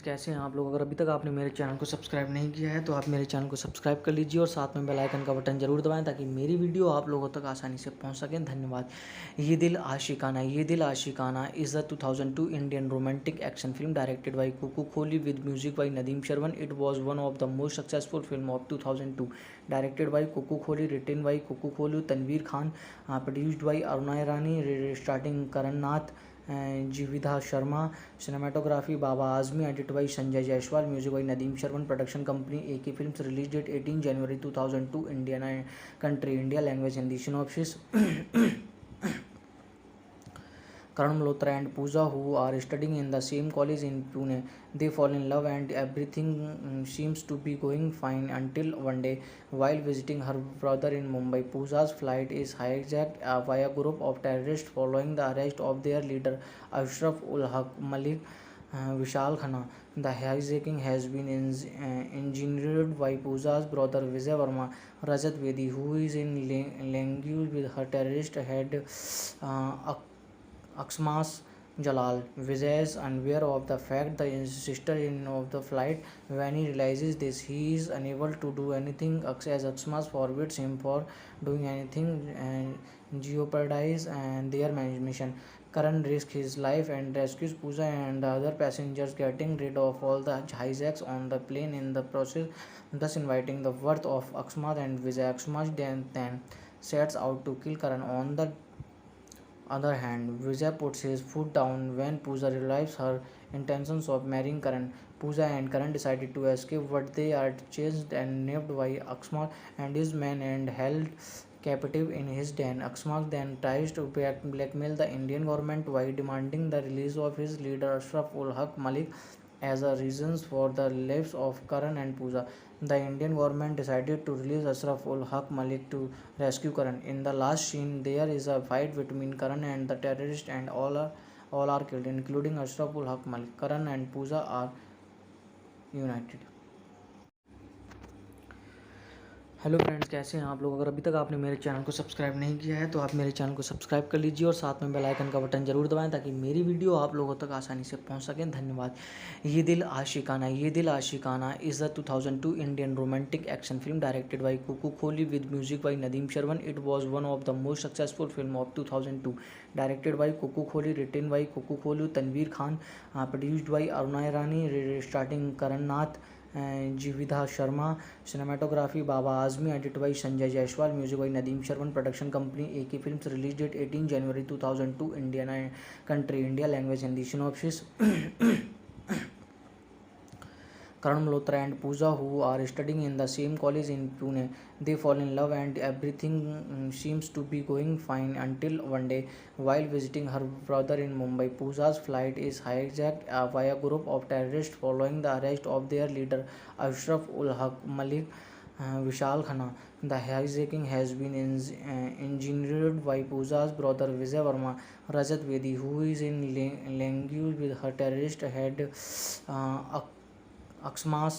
कैसे हैं आप लोग। अगर अभी तक आपने मेरे चैनल को सब्सक्राइब नहीं किया है तो आप मेरे चैनल को सब्सक्राइब कर लीजिए और साथ में बेल आइकन का बटन जरूर दबाएं ताकि मेरी वीडियो आप लोगों तक आसानी से पहुंच सकें। धन्यवाद। ये Dil आशिकाना is the 2002 Indian romantic action film directed by Kuku Kohli with music by Nadeem Shravan. It was one of the most successful film of 2002 directed by Kuku Kohli, written by Kuku Kohli, Tanveer Khan, produced by Aruna Irani, starting Karan Nath, Jividha Sharma, cinematography Baba Azmi, edit by Sanjay Jaiswal, music by Nadeem Shravan, production company AK films, release date 18 January 2002, India country India, language Hindi, synopsis. Karan Malhotra and Pooja, who are studying in the same college in Pune. They fall in love and everything seems to be going fine until one day, while visiting her brother in Mumbai, Pooja's flight is hijacked by a group of terrorists following the arrest of their leader Ashraf ul Haq Malik Vishal Khanna. The hijacking has been engineered by Pooja's brother Vijay Verma, Rajat Bedi, who is in language with her terrorist head Aksmas Jalal. Vijay is unaware of the fact that his sister is of the flight. When he realizes this, he is unable to do anything as Aksmas forbids him for doing anything and jeopardize and their mission. Karan risks his life and rescues Pooja and the other passengers, getting rid of all the hijacks on the plane in the process, thus inviting the wrath of Aksmat and Vijay. Aksmat then sets out to kill Karan. On the other hand, Vijay puts his foot down when Pooja realizes her intentions of marrying Karan. Pooja and Karan decided to escape, but they are chased and nabbed by Aksmat and his men and held captive in his den. Aksmat then tries to blackmail the Indian government by demanding the release of his leader Ashraf ul Haq Malik as a reasons for the lives of Karan and Pooja. The Indian government decided to release Ashraf ul Haq Malik to rescue Karan. In the last scene, there is a fight between Karan and the terrorist, and all are killed, including Ashraf ul Haq Malik. Karan and Pooja are united. Hello friends, कैसे हैं आप लोग। अगर अभी तक आपने मेरे channel को सब्सक्राइब नहीं किया है तो आप मेरे चैनल को सब्सक्राइब कर लीजिए और साथ में बेल आइकन का बटन जरूर दबाएं ताकि मेरी वीडियो आप लोगों तक आसानी से पहुंच सकें। धन्यवाद। ये Dil आशिकाना is the 2002 Indian romantic action film directed by Kuku Kohli with music by Nadeem Shravan. It was one of the most successful film of 2002 directed by Kuku Kohli, written by Kuku Kohli, Tanveer Khan, produced by Aruna Irani, starting Karan Nath, Jividha Sharma, cinematography Baba Azmi, edit by Sanjay Jaiswal, music by Nadeem Shravan, production company AK films, release date 18 January 2002, India country India, language Hindi, synopsis. Karan Malhotra and Pooja, who are studying in the same college in Pune. They fall in love and everything seems to be going fine until one day, while visiting her brother in Mumbai, Pooja's flight is hijacked by a group of terrorists following the arrest of their leader Ashraf ul Haq Malik Vishal Khanna. The hijacking has been engineered by Pooja's brother Vijay Verma, Rajat Bedi, who is in language with her terrorist head Aksmas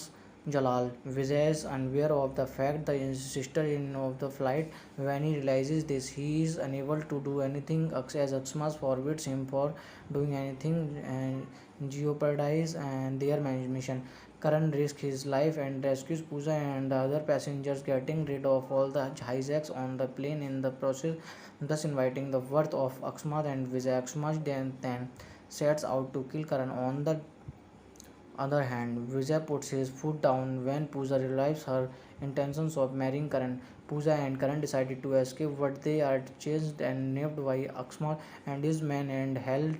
Jalal. Vijay is unaware of the fact that his sister is of the flight. When he realizes this, he is unable to do anything as Aksmas forbids him for doing anything and jeopardize and their mission. Karan risks his life and rescues Pooja and the other passengers, getting rid of all the hijacks on the plane in the process, thus inviting the wrath of Aksmat and Vijay. Aksmat then sets out to kill Karan. On the other hand, Vijay puts his foot down when Pooja realizes her intentions of marrying Karan. Pooja and Karan decided to escape, but they are chased and nabbed by Aksmat and his men and held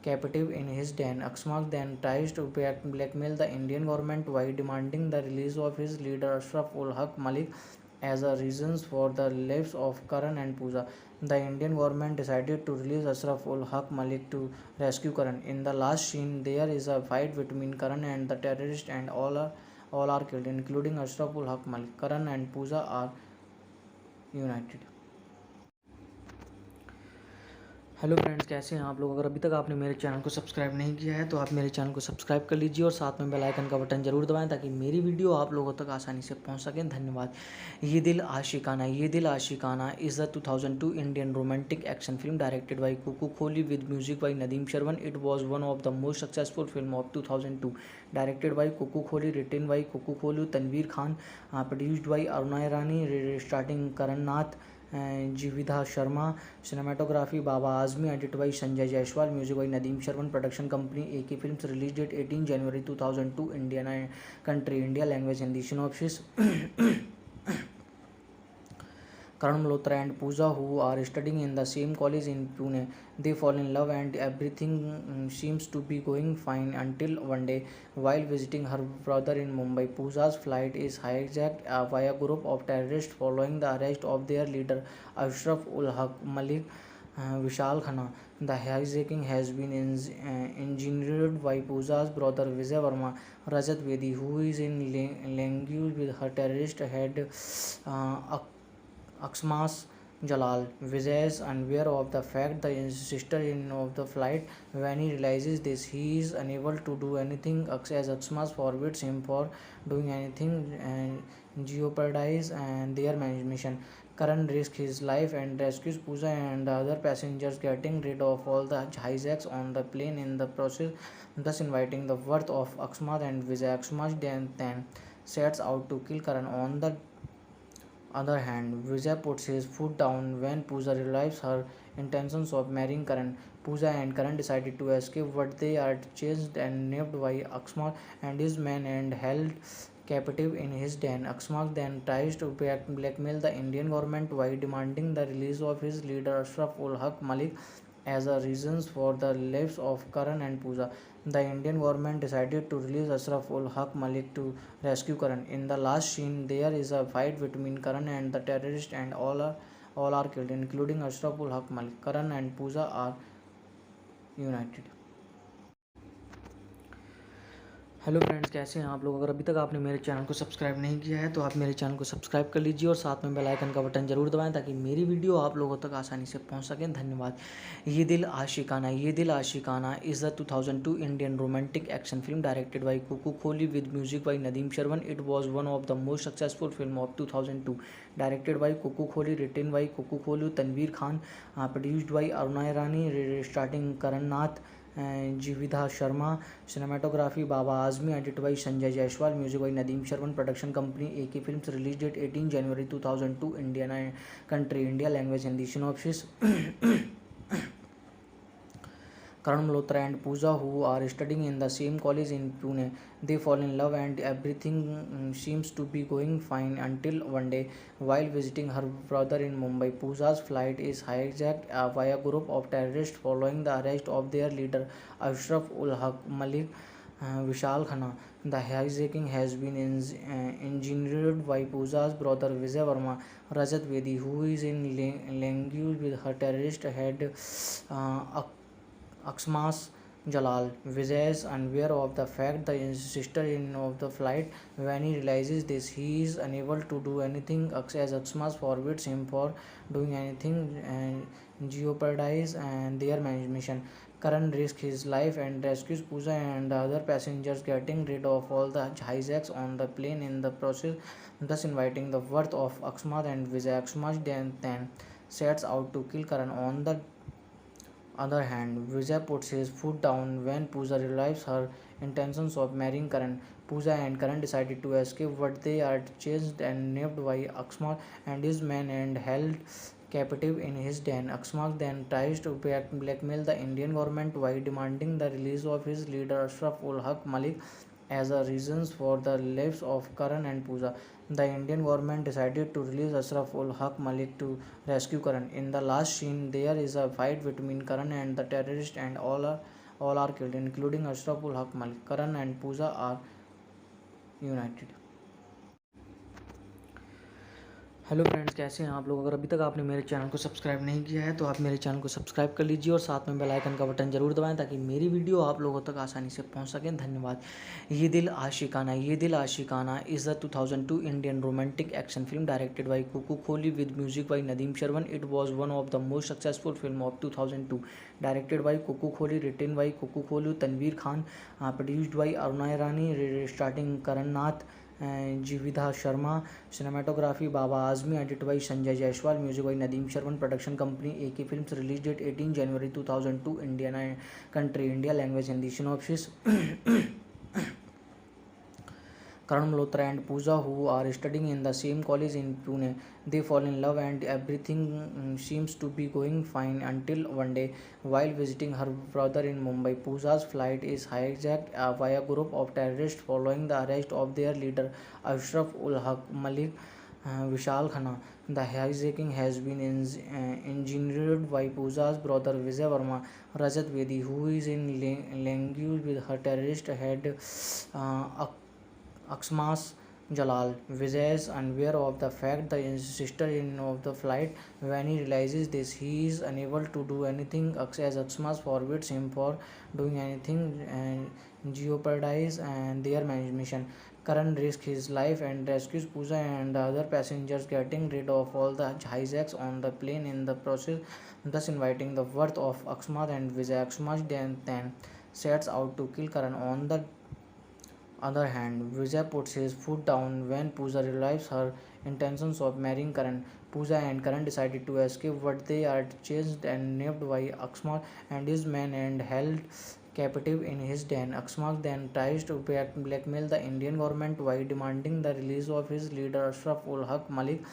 captive in his den. Aksmat then tries to blackmail the Indian government by demanding the release of his leader Ashraf ul Haq Malik as a reasons for the lives of Karan and Pooja. The Indian government decided to release Ashraf ul Haq Malik to rescue Karan. In the last scene, there is a fight between Karan and the terrorist, and all are killed, including Ashraf ul Haq Malik. Karan and Pooja are united. Hello friends, कैसे हैं आप लोग। अगर अभी तक आपने मेरे channel को सब्सक्राइब नहीं किया है तो आप मेरे चैनल को सब्सक्राइब कर लीजिए और साथ में बेल आइकन का बटन जरूर दबाएं ताकि मेरी वीडियो आप लोगों तक आसानी से पहुंच सकें। धन्यवाद। ये Dil आशिकाना is the 2002 Indian romantic action film directed by Kuku Kohli with music by Nadeem Shravan. It was one of the most successful film of 2002, directed by Kuku Kohli, written by Kuku Kohli, Tanveer Khan, produced by Aruna Irani, starting Karan Nath, Jividha Sharma, cinematography Baba Azmi, edit by Sanjay Jaiswal, music by Nadeem Shravan, production company AK films, release date 18 January 2002, India country India, language Hindi, synopsis. Karan Malhotra and Pooja, who are studying in the same college in Pune. They fall in love and everything seems to be going fine until one day, while visiting her brother in Mumbai, Pooja's flight is hijacked by a group of terrorists following the arrest of their leader Ashraf ul Haq Malik Vishal Khanna. The hijacking has been engineered by Pooja's brother Vijay Verma, Rajat Bedi, who is in language with her terrorist head Aksmas Jalal. Vijay is unaware of the fact that his sister in of the flight. When he realizes this, he is unable to do anything as Aksmas forbids him for doing anything and jeopardize and their mission. Karan risks his life and rescues Pooja and the other passengers, getting rid of all the hijacks on the plane in the process, thus inviting the wrath of Aksmat and Vijay. Aksmat then sets out to kill Karan. On the other hand, Vijay puts his foot down when Pooja realizes her intentions of marrying Karan. Pooja and Karan decided to escape, but they are chased and nabbed by Aksmat and his men and held captive in his den. Aksmat then tries to blackmail the Indian government by demanding the release of his leader Ashraf ul Haq Malik as a reasons for the lives of Karan and Pooja. The Indian government decided to release Ashraf ul Haq Malik to rescue Karan. In the last scene, there is a fight between Karan and the terrorist, and all are killed, including Ashraf ul Haq Malik. Karan and Pooja are united. Hello friends, कैसे हैं आप लोग। अगर अभी तक आपने मेरे channel को सब्सक्राइब नहीं किया है तो आप मेरे चैनल को सब्सक्राइब कर लीजिए और साथ में बेल आइकन का बटन जरूर दबाएं ताकि मेरी वीडियो आप लोगों तक आसानी से पहुंच सकें। धन्यवाद। ये Dil आशिकाना is the 2002 Indian romantic action film directed by Kuku Kohli with music by Nadeem Shravan. It was one of the most successful film of 2002, directed by Kuku Kohli, written by Kuku Kohli, Tanveer Khan, produced by Aruna Irani, starting Karan Nath, Jividha Sharma, cinematography Baba Azmi, edit by Sanjay Jaiswal, music by Nadeem Shravan, production company AK films, release date 18 January 2002, India country India, language Hindi, synopsis. Karan Malhotra and Pooja, who are studying in the same college in Pune. They fall in love and everything seems to be going fine until one day, while visiting her brother in Mumbai, Pooja's flight is hijacked by a group of terrorists following the arrest of their leader Ashraf ul Haq Malik Vishal Khanna. The hijacking has been engineered by Pooja's brother Vijay Verma, Rajat Bedi, who is in language with her terrorist head Aksmas Jalal. Vijay is unaware of the fact that his sister in of the flight. When he realizes this, he is unable to do anything as Aksmas forbids him for doing anything and jeopardize and their mission. Karan risks his life and rescues Pooja and the other passengers, getting rid of all the hijacks on the plane in the process, thus inviting the wrath of Aksmat and Vijay. Aksmat then sets out to kill Karan. On the other hand, Vijay puts his foot down when Pooja realizes her intentions of marrying Karan. Pooja and Karan decided to escape, but they are chased and nabbed by Aksmat and his men and held captive in his den. Aksmat then tries to blackmail the Indian government by demanding the release of his leader Ashraf ul Haq Malik as a reasons for the lives of Karan and Pooja. The Indian government decided to release Ashraf ul Haq Malik to rescue Karan. In the last scene, there is a fight between Karan and the terrorist, and all are killed, including Ashraf ul Haq Malik. Karan and Pooja are united. Hello friends, कैसे हैं आप लोग। अगर अभी तक आपने मेरे channel को सब्सक्राइब नहीं किया है तो आप मेरे चैनल को सब्सक्राइब कर लीजिए और साथ में बेल आइकन का बटन जरूर दबाएं ताकि मेरी वीडियो आप लोगों तक आसानी से पहुंच सके। धन्यवाद। ये Dil आशिकाना is the 2002 Indian romantic action film directed by Kuku Kohli with music by Nadeem Shravan. It was one of the most successful film of 2002, directed by Kuku Kohli, written by Kuku Kohli, Tanveer Khan, produced by Aruna Irani, starting Karan Nath, Jividha Sharma, cinematography Baba Azmi, edited by Sanjay Jaiswal, music by Nadeem Sharman, production company AK Films, release date 18 January 2002, Indiana country India, language Hindi, synopsis. Karan Malhotra and Pooja, who are studying in the same college in Pune, they fall in love and everything seems to be going fine until one day, while visiting her brother in Mumbai, Pooja's flight is hijacked by a group of terrorists following the arrest of their leader Ashraf ul Haq Malik Vishal Khanna. The hijacking has been engineered by Pooja's brother Vijay Verma, Rajat Vedi, who is in language with her terrorist head Aksmas Jalal. Vijay is unaware of the fact the sister-in of the flight. When he realizes this, he is unable to do anything as Aksmas forbids him for doing anything and jeopardize and their mission. Karan risks his life and rescues Pooja and the other passengers, getting rid of all the hijacks on the plane in the process, thus inviting the wrath of Aksmat and Vijay. Aksmat then sets out to kill Karan. On the other hand, Vijay puts his foot down when Pooja realizes her intentions of marrying Karan. Pooja and Karan decided to escape, but they are chased and nabbed by Aksmat and his men and held captive in his den. Aksmat then tries to blackmail the Indian government by demanding the release of his leader Ashraf ul Haq Malik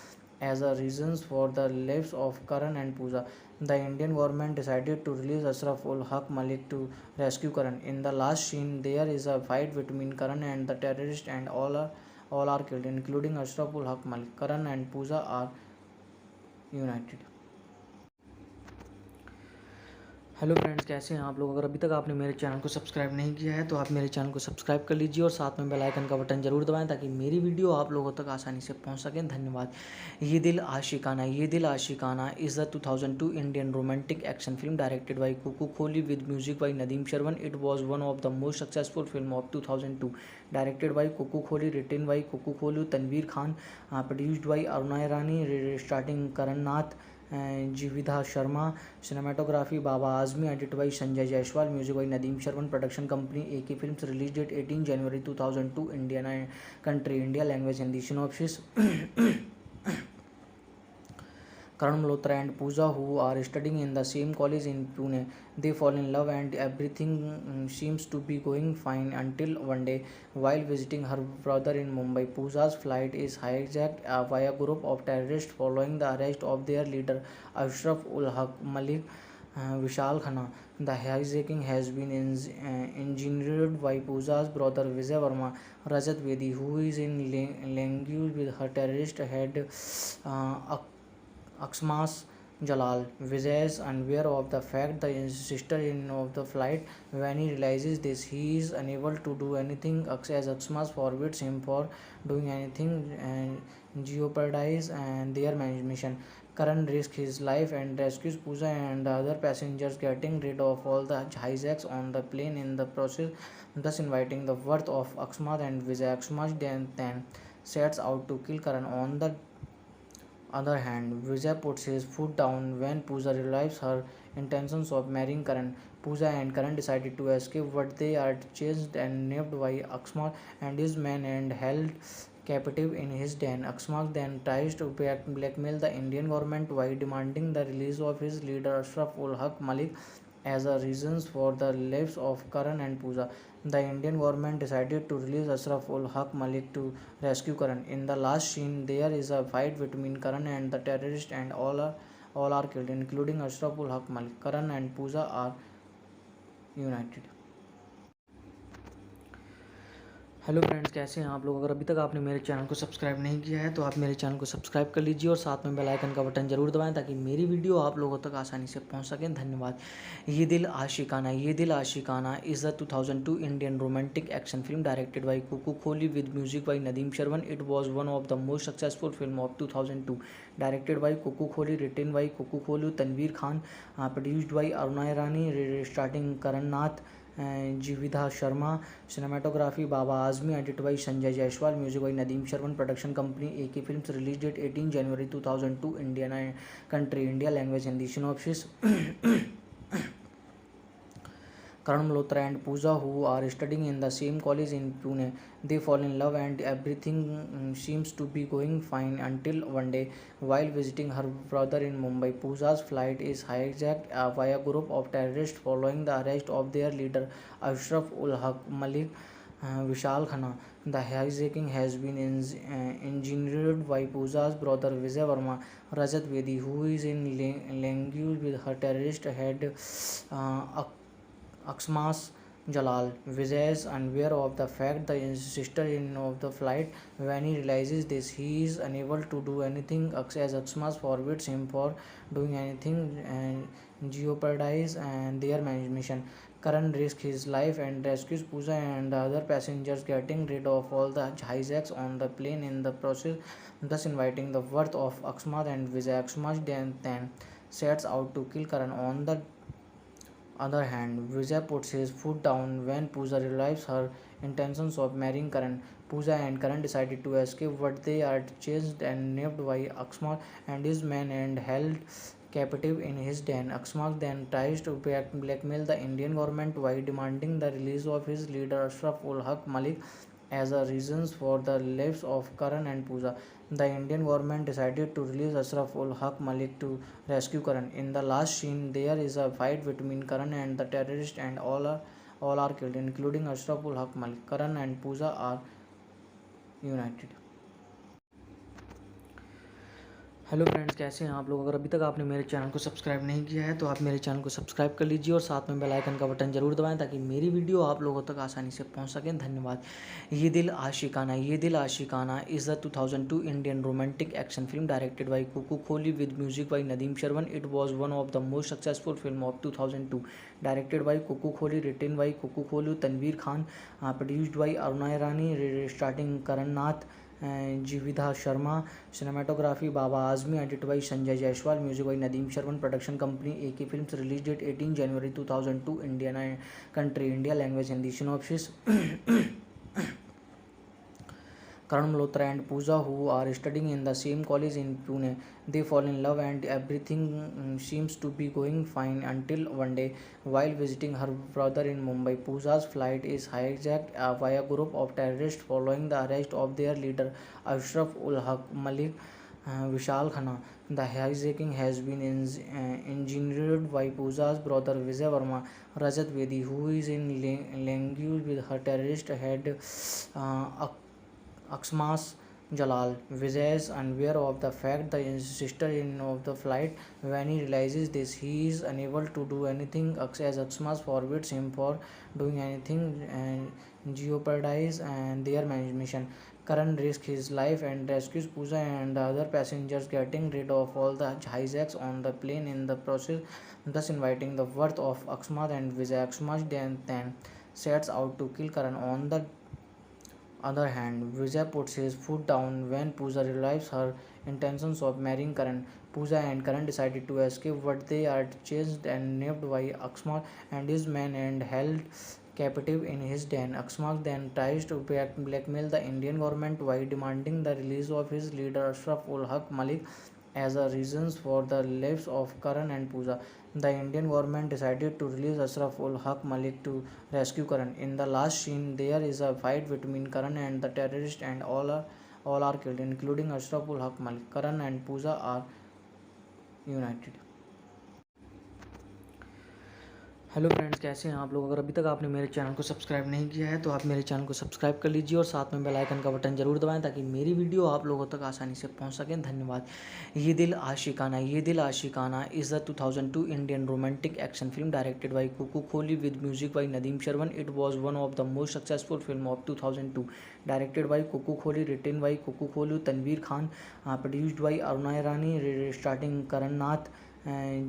as a reasons for the lives of Karan and Pooja. The Indian government decided to release Ashraf ul Haq Malik to rescue Karan. In the last scene, there is a fight between Karan and the terrorist, and all are killed, including Ashraf ul Haq Malik. Karan and Pooja are united. Hello friends, कैसे हैं आप लोग। अगर अभी तक आपने मेरे channel को सब्सक्राइब नहीं किया है तो आप मेरे चैनल को सब्सक्राइब कर लीजिए और साथ में बेल आइकन का बटन जरूर दबाएं ताकि मेरी वीडियो आप लोगों तक आसानी से पहुंच सके। धन्यवाद। ये Dil आशिकाना is the 2002 Indian romantic action film directed by Kuku Kohli with music by Nadeem Shravan. It was one of the most successful film of 2002, directed by Kuku Kohli, written by Kuku Kohli, Tanveer Khan, produced by Aruna Irani, starting Karan Nath, Jividha Sharma, cinematography Baba Azmi, edited by Sanjay Jaiswal, music by Nadeem Sharman, production company AK Films, release date 18 January 2002, Indiana country India, language Hindi, synopsis. Karan Malhotra and Pooja, who are studying in the same college in Pune, they fall in love and everything seems to be going fine until one day, while visiting her brother in Mumbai, Pooja's flight is hijacked by a group of terrorists following the arrest of their leader Ashraf ul Haq Malik Vishal Khanna. The hijacking has been engineered by Pooja's brother Vijay Verma, Rajat Vedi, who is in language with her terrorist head Aksmas Jalal. Vijay is unaware of the fact the sister-in of the flight. When he realizes this, he is unable to do anything as Aksmas forbids him for doing anything and jeopardize and their mission. Karan risks his life and rescues Pooja and the other passengers, getting rid of all the hijacks on the plane in the process, thus inviting the wrath of Aksmat and Vijay. Aksmat then sets out to kill Karan. On the other hand, Vijay puts his foot down when Pooja realizes her intentions of marrying Karan. Pooja and Karan decided to escape, but they are chased and nabbed by Aksmat and his men and held captive in his den. Aksmat then tries to blackmail the Indian government by demanding the release of his leader Ashraf ul Haq Malik as a reasons for the lives of Karan and Pooja. The Indian government decided to release Ashraf ul Haq Malik to rescue Karan. In the last scene, there is a fight between Karan and the terrorist, and all are killed, including Ashraf ul Haq Malik. Karan and Pooja are united. Hello friends, कैसे हैं आप लोग। अगर अभी तक आपने मेरे channel को सब्सक्राइब नहीं किया है तो आप मेरे चैनल को सब्सक्राइब कर लीजिए और साथ में बेल आइकन का बटन जरूर दबाएं ताकि मेरी वीडियो आप लोगों तक आसानी से पहुंच सके। धन्यवाद। ये Dil आशिकाना is the 2002 Indian romantic action film directed by Kuku Kohli with music by Nadeem Shravan. It was one of the most successful film of 2002 directed by Kuku Kohli, written by Kuku Kohli, Tanveer Khan, produced by Aruna Irani, starting Karan Nath, Jividha Sharma, cinematography Baba Azmi, edited by Sanjay Jaiswal, music by Nadeem Sharman, production company AK Films, release date 18 January 2002, Indian country India, language Hindi, synopsis. Karan Malhotra and Pooja, who are studying in the same college in Pune, they fall in love and everything seems to be going fine until one day, while visiting her brother in Mumbai, Pooja's flight is hijacked by a group of terrorists following the arrest of their leader Ashraf ul Haq Malik. Vishal Khanna. The hijacking has been engineered by Pooja's brother Vijay Verma, Rajat Vedi, who is in language with her terrorist head uh, Aksmas Jalal. Vijay is unaware of the fact the sister-in of the flight. When he realizes this, he is unable to do anything as Aksmas forbids him for doing anything and jeopardize and their mission. Karan risks his life and rescues Pooja and the other passengers, getting rid of all the hijacks on the plane in the process, thus inviting the wrath of Aksmat and Vijay. Aksmat then sets out to kill Karan. On the other hand, Vijay puts his foot down when Pooja realizes her intentions of marrying Karan. Pooja and Karan decided to escape, but they are chased and nabbed by Aksmat and his men and held captive in his den. Aksmat then tries to blackmail the Indian government by demanding the release of his leader Ashraf ul Haq Malik as a reasons for the lives of Karan and Pooja. The Indian government decided to release Ashraf ul Haq Malik to rescue Karan. In the last scene, there is a fight between Karan and the terrorist, and all are killed, including Ashraf ul Haq Malik. Karan and Pooja are united. Hello friends, कैसे हैं आप लोग। अगर अभी तक आपने मेरे channel को सब्सक्राइब नहीं किया है तो आप मेरे चैनल को सब्सक्राइब कर लीजिए और साथ में बेल आइकन का बटन जरूर दबाएं ताकि मेरी वीडियो आप लोगों तक आसानी से पहुंच सके। धन्यवाद। ये Dil आशिकाना is the 2002 Indian romantic action film directed by Kuku Kohli with music by Nadeem Shravan. It was one of the most successful film of 2002 directed by Kuku Kohli, written by Kuku Kohli, Tanveer Khan, produced by Aruna Irani, starting Karan Nath, Jividha Sharma, cinematography Baba Azmi, edited by Sanjay Jaiswal, music by Nadeem Sharman, production company AK Films, release date 18 January 2002, Indian country India, language Hindi, synopsis. Karan Malhotra and Pooja, who are studying in the same college in Pune, they fall in love and everything seems to be going fine until one day, while visiting her brother in Mumbai, Pooja's flight is hijacked by a group of terrorists following the arrest of their leader Ashraf ul Haq Malik. Vishal Khanna. The hijacking has been engineered by Pooja's brother Vijay Verma, Rajat Vedi, who is in language with her terrorist head Aksmas Jalal. Vijay is unaware of the fact the sister-in of the flight. When he realizes this, he is unable to do anything as Aksmas forbids him for doing anything and jeopardize and their mission. Karan risks his life and rescues Pooja and the other passengers, getting rid of all the hijacks on the plane in the process, thus inviting the wrath of Aksmat and Vijay. Aksmat then sets out to kill Karan. On the other hand, Vijay puts his foot down when Pooja realizes her intentions of marrying Karan. Pooja and Karan decided to escape, but they are chased and nabbed by Aksmat and his men and held captive in his den. Aksmat then tries to blackmail the Indian government by demanding the release of his leader Ashraf ul Haq Malik as a reasons for the lives of Karan and Pooja. The Indian government decided to release Ashraf ul Haq Malik to rescue Karan. In the last scene, there is a fight between Karan and the terrorist, and all are killed, including Ashraf ul Haq Malik. Karan and Pooja are united. Hello friends, कैसे हैं आप लोग। अगर अभी तक आपने मेरे channel को सब्सक्राइब नहीं किया है तो आप मेरे चैनल को सब्सक्राइब कर लीजिए और साथ में बेल आइकन का बटन जरूर दबाएं ताकि मेरी वीडियो आप लोगों तक आसानी से पहुंच सकें। धन्यवाद। ये Dil आशिकाना is the 2002 Indian romantic action film directed by Kuku Kohli with music by Nadeem Shravan. It was one of the most successful film of 2002, directed by Kuku Kohli, written by Kuku Kohli, Tanveer Khan, produced by Aruna Irani, starting Karan Nath,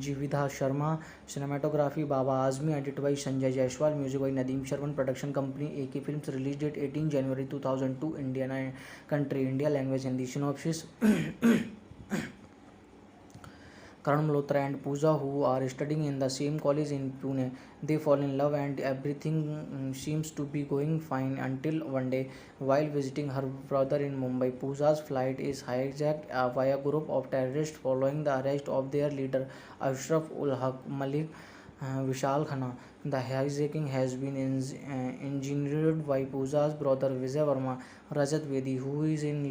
Jividha Sharma, cinematography Baba Azmi, edited by Sanjay Jaiswal, music by Nadeem Sharman, production company AK Films, release date 18 January 2002, Indian country India, language Hindi, synopsis. Karan Malhotra and Pooja, who are studying in the same college in Pune, they fall in love and everything seems to be going fine until one day, while visiting her brother in Mumbai, Pooja's flight is hijacked by a group of terrorists following the arrest of their leader Ashraf ul Haq Malik Vishal Khanna. The hijacking has been engineered by Pooja's brother Vijay Verma, Rajat Vedi, who is in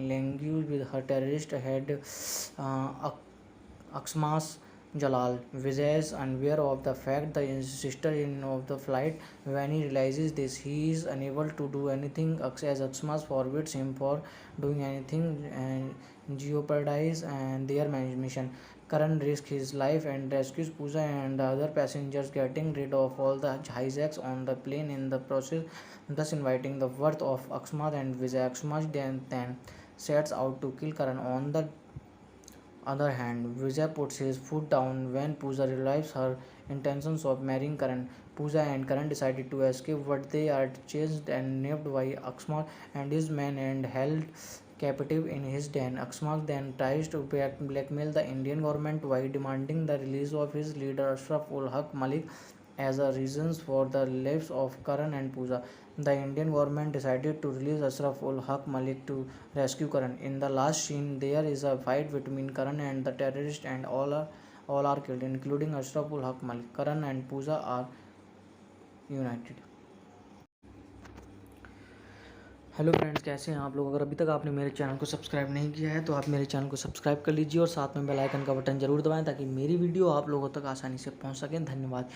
language with her terrorist head Aksmas Jalal. Vijay is unaware of the fact the sister in of the flight. When he realizes this, he is unable to do anything as Aksmas forbids him for doing anything and jeopardize and their mission. Karan risks his life and rescues Pooja and the other passengers, getting rid of all the hijacks on the plane in the process, thus inviting the wrath of Aksmat and Vijay. Aksmat then sets out to kill Karan. On the other hand, Vijay puts his foot down when Pooja realizes her intentions of marrying Karan. Pooja and Karan decided to escape, but they are chased and nabbed by Aksmat and his men and held captive in his den. Aksmat then tries to blackmail the Indian government by demanding the release of his leader Ashraf ul Haq Malik as a reasons for the lives of Karan and Pooja. The Indian government decided to release Ashraf ul Haq Malik to rescue Karan. In the last scene, there is a fight between Karan and the terrorist, and all are killed, including Ashraf ul Haq Malik. Karan and Pooja are united. Hello friends, कैसे हैं आप लोग। अगर अभी तक आपने मेरे channel को सब्सक्राइब नहीं किया है तो आप मेरे चैनल को सब्सक्राइब कर लीजिए और साथ में बेल आइकन का बटन जरूर दबाएं ताकि मेरी वीडियो आप लोगों तक आसानी से पहुंच सकें। धन्यवाद।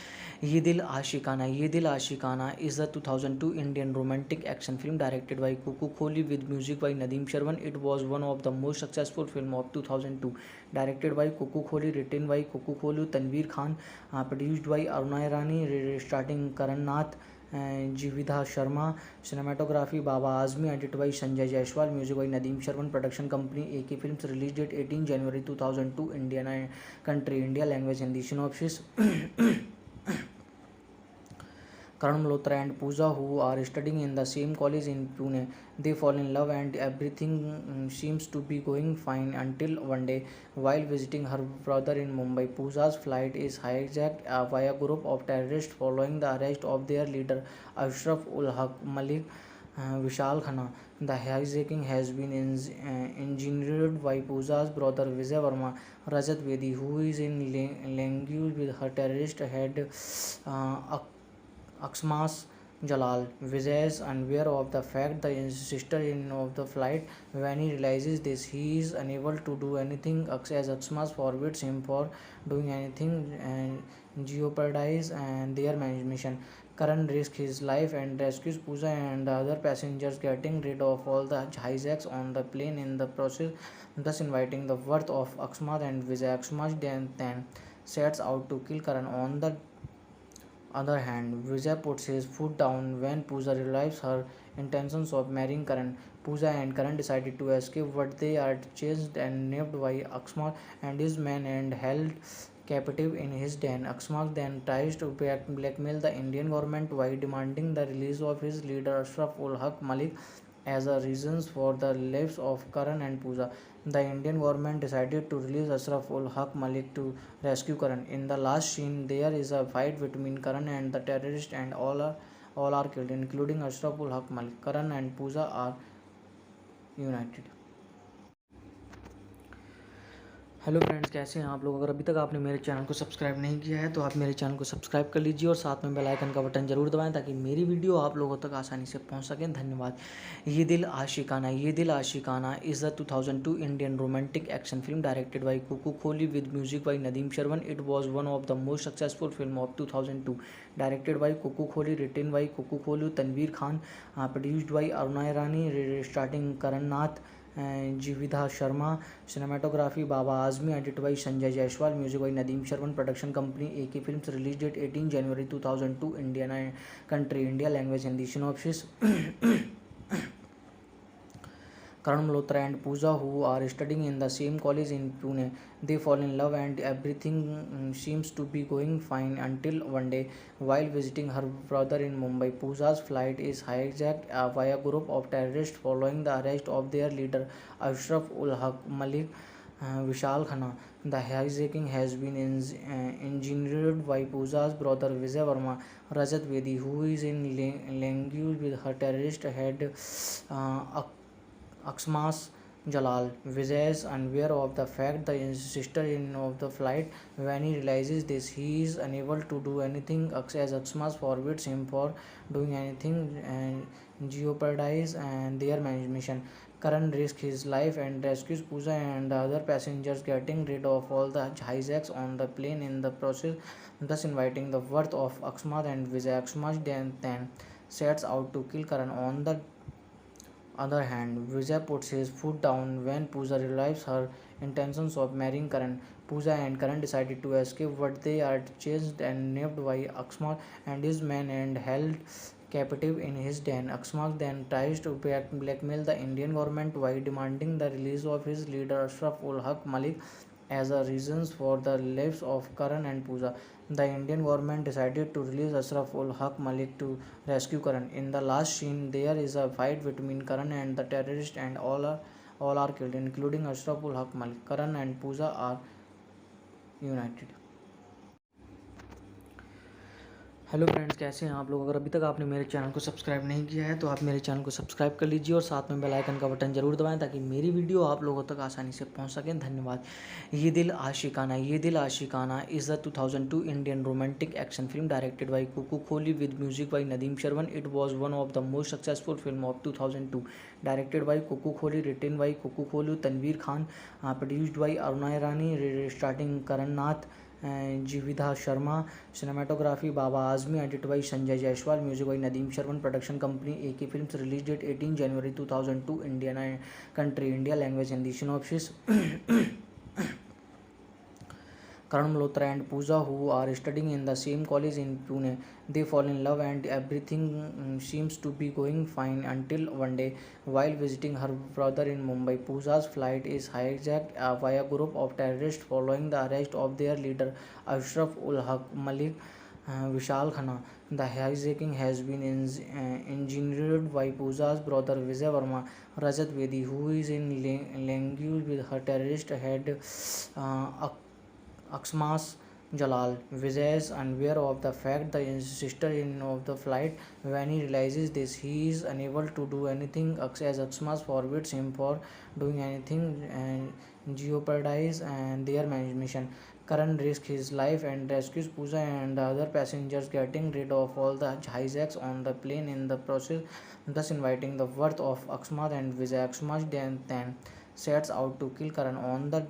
ये Dil आशिकाना is the 2002 Indian romantic action film directed by Kuku Kohli with music by Nadeem Shravan. It was one of the most successful film of 2002, directed by Kuku Kohli, written by Kuku Kohli, Tanveer Khan, produced by Aruna Irani, starting Karan Nath, Jividha Sharma, cinematography Baba Azmi, edited by Sanjay Jaiswal, music by Nadeem Sharman, production company AK Films, release date 18 January 2002, Indian country India, language Hindi, synopsis. Karan Malhotra and Pooja, who are studying in the same college in Pune, they fall in love and everything seems to be going fine until one day, while visiting her brother in Mumbai, Pooja's flight is hijacked by a group of terrorists following the arrest of their leader Ashraf ul Haq Malik Vishal Khanna. The hijacking has been engineered by Pooja's brother Vijay Verma, Rajat Vedi, who is in language with her terrorist head Aksmas Jalal. Vijay is unaware of the fact the sister in of the flight. When he realizes this, he is unable to do anything as Aksmas forbids him for doing anything and jeopardize and their mission. Karan risks his life and rescues Pooja and the other passengers, getting rid of all the hijacks on the plane in the process, thus inviting the wrath of Aksmat and Vijay. Aksmat then sets out to kill Karan. On the other hand, Vijay puts his foot down when Pooja realizes her intentions of marrying Karan. Pooja and Karan decided to escape, but they are chased and nabbed by Aksmat and his men and held captive in his den. Aksmat then tries to blackmail the Indian government by demanding the release of his leader Ashraf ul Haq Malik as a reasons for the lives of Karan and Pooja. The Indian government decided to release Ashraf ul Haq Malik to rescue Karan. In the last scene, there is a fight between Karan and the terrorist, and all are killed, including Ashraf ul Haq Malik. Karan and Pooja are united. Hello friends, कैसे हैं आप लोग। अगर अभी तक आपने मेरे channel को सब्सक्राइब नहीं किया है तो आप मेरे चैनल को सब्सक्राइब कर लीजिए और साथ में बेल आइकन का बटन जरूर दबाएं ताकि मेरी वीडियो आप लोगों तक आसानी से पहुंच सके। धन्यवाद। ये Dil आशिकाना is the 2002 Indian romantic action film directed by Kuku Kohli with music by Nadeem Shravan. It was one of the most successful film of 2002, directed by Kuku Kohli, written by Kuku Kohli, Tanveer Khan, produced by Aruna Irani, starting Karan Nath, Jividha Sharma, cinematography Baba Azmi, edit by Sanjay Jaiswal, music by Nadeem Shravan, production company AK films, release date 18 January 2002, India country India, language Hindi, synopsis. Karan Malhotra and Pooja, who are studying in the same college in Pune. They fall in love and everything seems to be going fine until one day, while visiting her brother in Mumbai, Pooja's flight is hijacked by a group of terrorists following the arrest of their leader Ashraf ul Haq Malik Vishal Khanna. The hijacking has been engineered by Pooja's brother Vijay Verma, Rajat Bedi, who is in language with her terrorist head uh, Aksmas Jalal. Vijay is unaware of the fact the sister in of the flight. When he realizes this, he is unable to do anything as Aksmas forbids him for doing anything and jeopardize and their mission. Karan risks his life and rescues Pooja and the other passengers, getting rid of all the hijacks on the plane in the process, thus inviting the wrath of Aksmat and Vijay. Aksmat then sets out to kill Karan. On the other hand, Vijay puts his foot down when Pooja realizes her intentions of marrying Karan. Pooja and Karan decided to escape, but they are chased and nabbed by Aksmat and his men and held captive in his den. Aksmat then tries to blackmail the Indian government by demanding the release of his leader Ashraf ul Haq Malik as a reasons for the lives of Karan and Pooja. The Indian government decided to release Ashraf ul Haq Malik to rescue Karan. In the last scene, there is a fight between Karan and the terrorist, and all are killed, including Ashraf ul Haq Malik. Karan and Pooja are united. Hello friends, कैसे हैं आप लोग। अगर अभी तक आपने मेरे channel को सब्सक्राइब नहीं किया है तो आप मेरे चैनल को सब्सक्राइब कर लीजिए और साथ में बेल आइकन का बटन जरूर दबाएं ताकि मेरी वीडियो आप लोगों तक आसानी से पहुंच सके। धन्यवाद। ये Dil आशिकाना is the 2002 Indian romantic action film directed by Kuku Kohli with music by Nadeem Shravan. It was one of the most successful film of 2002, directed by Kuku Kohli, written by Kuku Kohli, Tanveer Khan, produced by Aruna Irani, starting Karan Nath, Jividha Sharma, cinematography Baba Azmi, edit by Sanjay Jaiswal, music by Nadeem Shravan, production company AK films, release date 18 January 2002, India country India, language Hindi, synopsis. Karan Malhotra and Pooja, who are studying in the same college in Pune. They fall in love and everything seems to be going fine until one day, while visiting her brother in Mumbai, Pooja's flight is hijacked by a group of terrorists following the arrest of their leader Ashraf ul Haq Malik Vishal Khanna. The hijacking has been engineered by Pooja's brother Vijay Verma, Rajat Bedi, who is in language with her terrorist head Aksmas Jalal. Vijay is unaware of the fact the sister in of the flight. When he realizes this, he is unable to do anything as Aksmas forbids him for doing anything and jeopardize and their mission. Karan risks his life and rescues Pooja and the other passengers, getting rid of all the hijacks on the plane in the process, thus inviting the wrath of Aksmat and Vijay. Aksmat then sets out to kill Karan. On the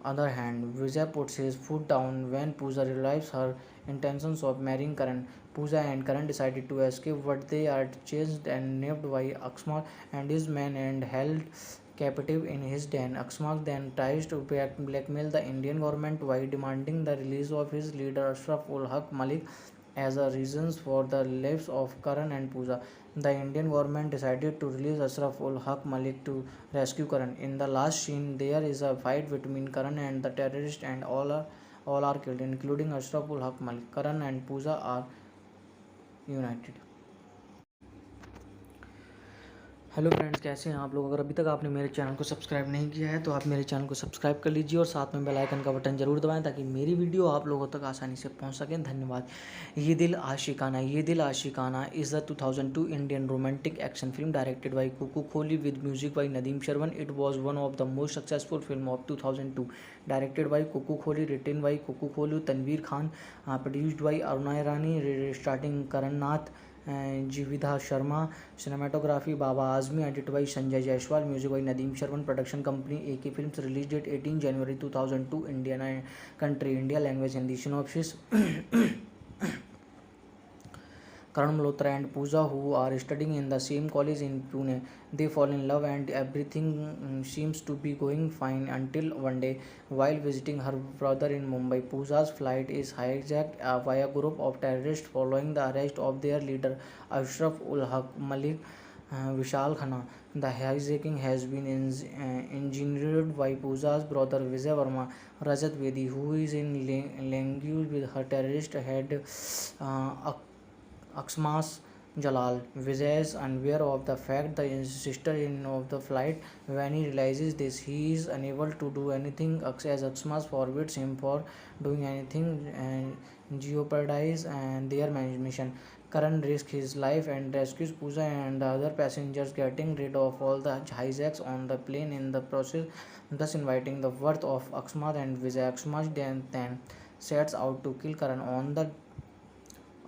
other hand, Vijay puts his foot down when Pooja realizes her intentions of marrying Karan. Pooja and Karan decided to escape, but they are chased and nabbed by Aksmat and his men and held captive in his den. Aksmat then tries to blackmail the Indian government by demanding the release of his leader Ashraf ul Haq Malik as a reasons for the lives of Karan and Pooja. The Indian government decided to release Ashraf ul Haq Malik to rescue Karan. In the last scene, there is a fight between Karan and the terrorist, and all are killed, including Ashraf ul Haq Malik. Karan and Pooja are united. Hello friends, कैसे हैं आप लोग। अगर अभी तक आपने मेरे channel को सब्सक्राइब नहीं किया है तो आप मेरे चैनल को सब्सक्राइब कर लीजिए और साथ में बेल आइकन का बटन जरूर दबाएं ताकि मेरी वीडियो आप लोगों तक आसानी से पहुंच सकें। धन्यवाद। ये Dil आशिकाना is the 2002 Indian romantic action film directed by Kuku Kohli with music by Nadeem Shravan. It was one of the most successful film of 2002, directed by Kuku Kohli, written by Kuku Kohli, Tanveer Khan, produced by Aruna Irani, starting Karan Nath, Jividha Sharma, cinematography Baba Azmi, edit by Sanjay Jaiswal, music by Nadeem Shravan, production company AK films, release date 18 January 2002, India country India, language Hindi, synopsis. Karan Malhotra and Pooja, who are studying in the same college in Pune. They fall in love and everything seems to be going fine until one day, while visiting her brother in Mumbai, Pooja's flight is hijacked by a group of terrorists following the arrest of their leader Ashraf ul Haq Malik. Vishal Khanna. The hijacking has been engineered by Pooja's brother Vijay Verma, Rajat Bedi, who is in language with her terrorist head uh, Aksmas Jalal. Vijay is unaware of the fact the sister in of the flight. When he realizes this, he is unable to do anything as Aksmas forbids him for doing anything and jeopardize and their mission. Karan risks his life and rescues Pooja and the other passengers, getting rid of all the hijacks on the plane in the process, thus inviting the wrath of Aksmat and Vijay. Aksmat then sets out to kill Karan. On the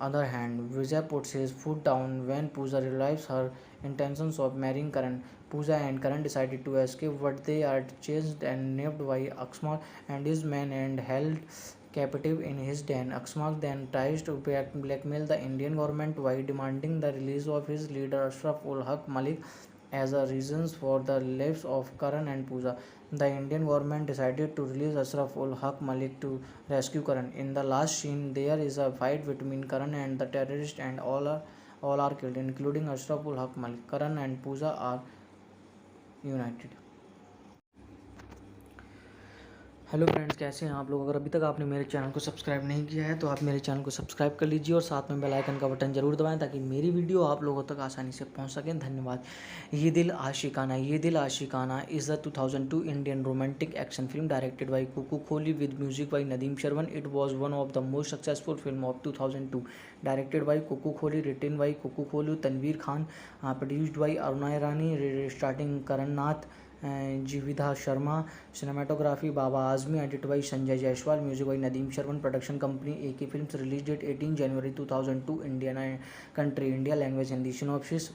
other hand, Vijay puts his foot down when Pooja realizes her intentions of marrying Karan. Pooja and Karan decided to escape, but they are chased and nabbed by Aksmat and his men and held captive in his den. Aksmat then tries to blackmail the Indian government by demanding the release of his leader Ashraf ul Haq Malik as a reasons for the lives of Karan and Pooja. The Indian government decided to release Ashraf ul Haq Malik to rescue Karan. In the last scene, there is a fight between Karan and the terrorist, and all are killed, including Ashraf ul Haq Malik. Karan and Pooja are united. Hello friends, कैसे हैं आप लोग। अगर अभी तक आपने मेरे channel को सब्सक्राइब नहीं किया है तो आप मेरे चैनल को सब्सक्राइब कर लीजिए और साथ में बेल आइकन का बटन जरूर दबाएं ताकि मेरी वीडियो आप लोगों तक आसानी से पहुंच सकें। धन्यवाद। ये Dil आशिकाना is the 2002 Indian romantic action film directed by Kuku Kohli with music by Nadeem Shravan. It was one of the most successful film of 2002, directed by Kuku Kohli, written by Kuku Kohli, Tanveer Khan, produced by Aruna Irani, starting Karan Nath, Jividha Sharma, cinematography Baba Azmi, edit by Sanjay Jaiswal, music by Nadeem Shravan, production company AK films, release date 18 January 2002, India country India, language Hindi, synopsis.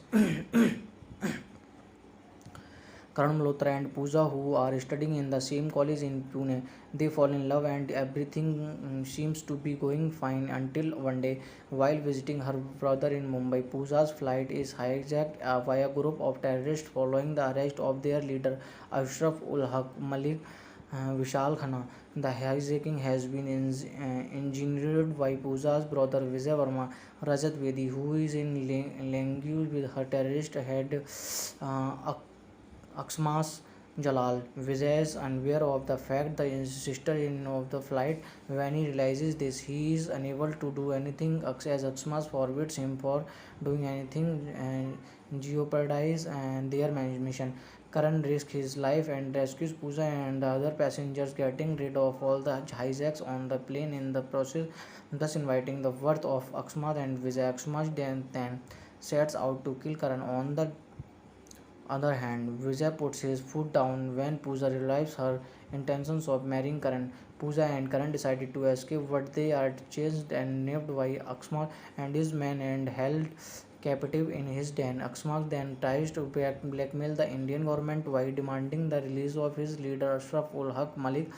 Karan Malhotra and Pooja, who are studying in the same college in Pune. They fall in love and everything seems to be going fine until one day, while visiting her brother in Mumbai, Pooja's flight is hijacked by a group of terrorists following the arrest of their leader Ashraf ul Haq Malik. Vishal Khanna. The hijacking has been engineered by Pooja's brother Vijay Verma, Rajat Bedi, who is in language with her terrorist head Aksmas Jalal. Vijay is unaware of the fact the sister in of the flight. When he realizes this, he is unable to do anything as Aksmas forbids him for doing anything and jeopardize and their mission. Karan risks his life and rescues Pooja and the other passengers, getting rid of all the hijacks on the plane in the process, thus inviting the wrath of Aksmat and Vijay. Aksmat then sets out to kill Karan. On the other hand, Vijay puts his foot down when Pooja realizes her intentions of marrying Karan. Pooja and Karan decided to escape, but they are chased and nabbed by Aksmat and his men and held captive in his den. Aksmat then tries to blackmail the Indian government by demanding the release of his leader Ashraf ul Haq Malik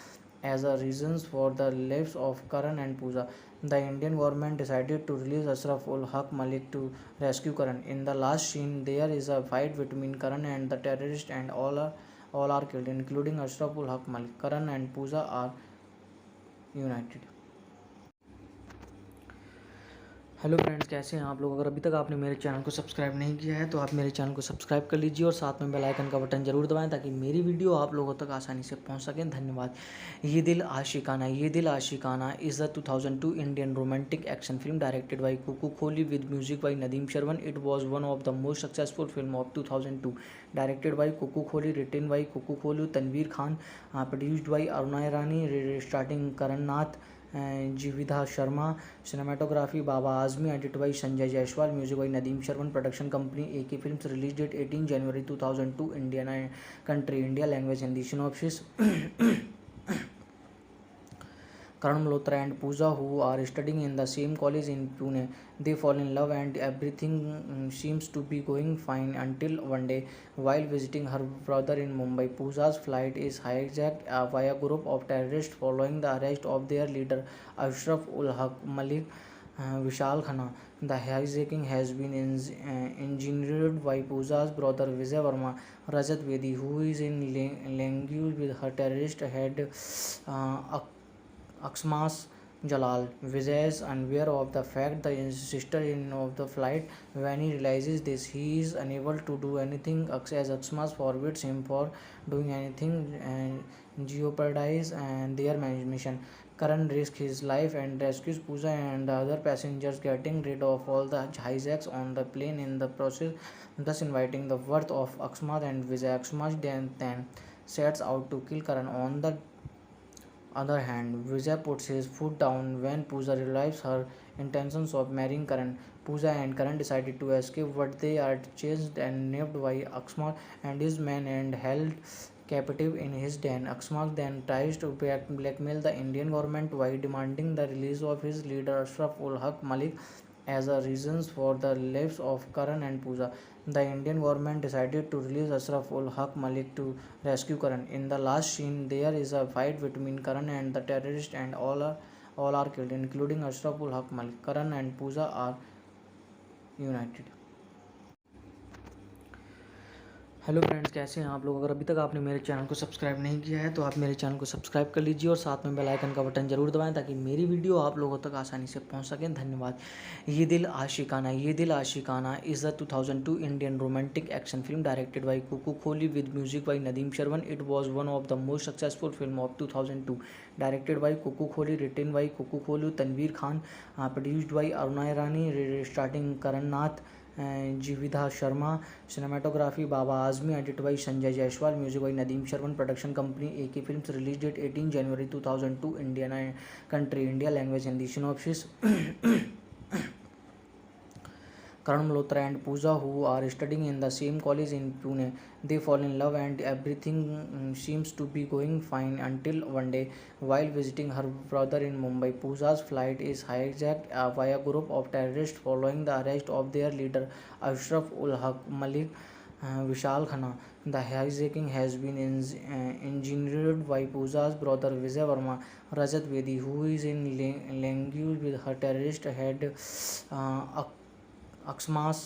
as a reasons for the lives of Karan and Pooja. The Indian government decided to release Ashraf ul Haq Malik to rescue Karan. In the last scene, there is a fight between Karan and the terrorist, and all are killed, including Ashraf ul Haq Malik. Karan and Pooja are united. Hello friends, कैसे हैं आप लोग। अगर अभी तक आपने मेरे channel को सब्सक्राइब नहीं किया है तो आप मेरे चैनल को सब्सक्राइब कर लीजिए और साथ में बेल आइकन का बटन जरूर दबाएं ताकि मेरी वीडियो आप लोगों तक आसानी से पहुंच सकें। धन्यवाद। ये Dil आशिकाना is a 2002 Indian romantic action film directed by Kuku Kohli with music by Nadeem Shravan. It was one of the most successful film of 2002, directed by Kuku Kohli, written by Kuku Kohli, Tanveer Khan, produced by Aruna Irani, starting Karan Nath, Jividha Sharma, cinematography Baba Azmi, edit by Sanjay Jaiswal, music by Nadeem Shravan, production company AK films, release date 18 January 2002, India country India, language Hindi, synopsis. Karan Malhotra and Pooja, who are studying in the same college in Pune. They fall in love and everything seems to be going fine until one day, while visiting her brother in Mumbai, Pooja's flight is hijacked by a group of terrorists following the arrest of their leader Ashraf ul Haq Malik Vishal Khanna. The hijacking has been engineered by Pooja's brother Vijay Verma, Rajat Bedi, who is in language with her terrorist head Aksmas Jalal. Vijay is unaware of the fact that his sister in of the flight. When he realizes this, he is unable to do anything as Aksmas forbids him for doing anything and jeopardize and their mission. Karan risks his life and rescues Pooja and the other passengers, getting rid of all the hijacks on the plane in the process, thus inviting the wrath of Aksmat and Vijay. Aksmat then sets out to kill Karan. On the other hand, Vijay puts his foot down when Pooja realizes her intentions of marrying Karan. Pooja and Karan decided to escape, but they are chased and nabbed by Aksmat and his men and held captive in his den. Aksmat then tries to blackmail the Indian government by demanding the release of his leader Ashraf ul Haq Malik as a reasons for the lives of Karan and Pooja. The Indian government decided to release Ashraf ul Haq Malik to rescue Karan. In the last scene, there is a fight between Karan and the terrorist, and all are killed, including Ashraf ul Haq Malik. Karan and Pooja are united. Hello friends, कैसे हैं आप लोग। अगर अभी तक आपने मेरे channel को सब्सक्राइब नहीं किया है तो आप मेरे चैनल को सब्सक्राइब कर लीजिए और साथ में बेल आइकन का बटन जरूर दबाएं ताकि मेरी वीडियो आप लोगों तक आसानी से पहुंच सकें। धन्यवाद। ये Dil आशिकाना is a 2002 Indian romantic action film directed by Kuku Kohli with music by Nadeem Shravan. It was one of the most successful film of 2002, directed by Kuku Kohli, written by Kuku Kohli, Tanveer Khan, produced by Aruna Irani, starting Karan Nath, Jividha Sharma, cinematography Baba Azmi, edit by Sanjay Jaiswal, music by Nadeem Shravan, production company AK films, release date 18 January 2002, India country India, language Hindi, synopsis. Karan Malhotra and Pooja, who are studying in the same college in Pune. They fall in love and everything seems to be going fine until one day, while visiting her brother in Mumbai, Pooja's flight is hijacked by a group of terrorists following the arrest of their leader Ashraf ul Haq Malik Vishal Khanna. The hijacking has been engineered by Pooja's brother Vijay Verma, Rajat Bedi, who is in language with her terrorist head Aksmas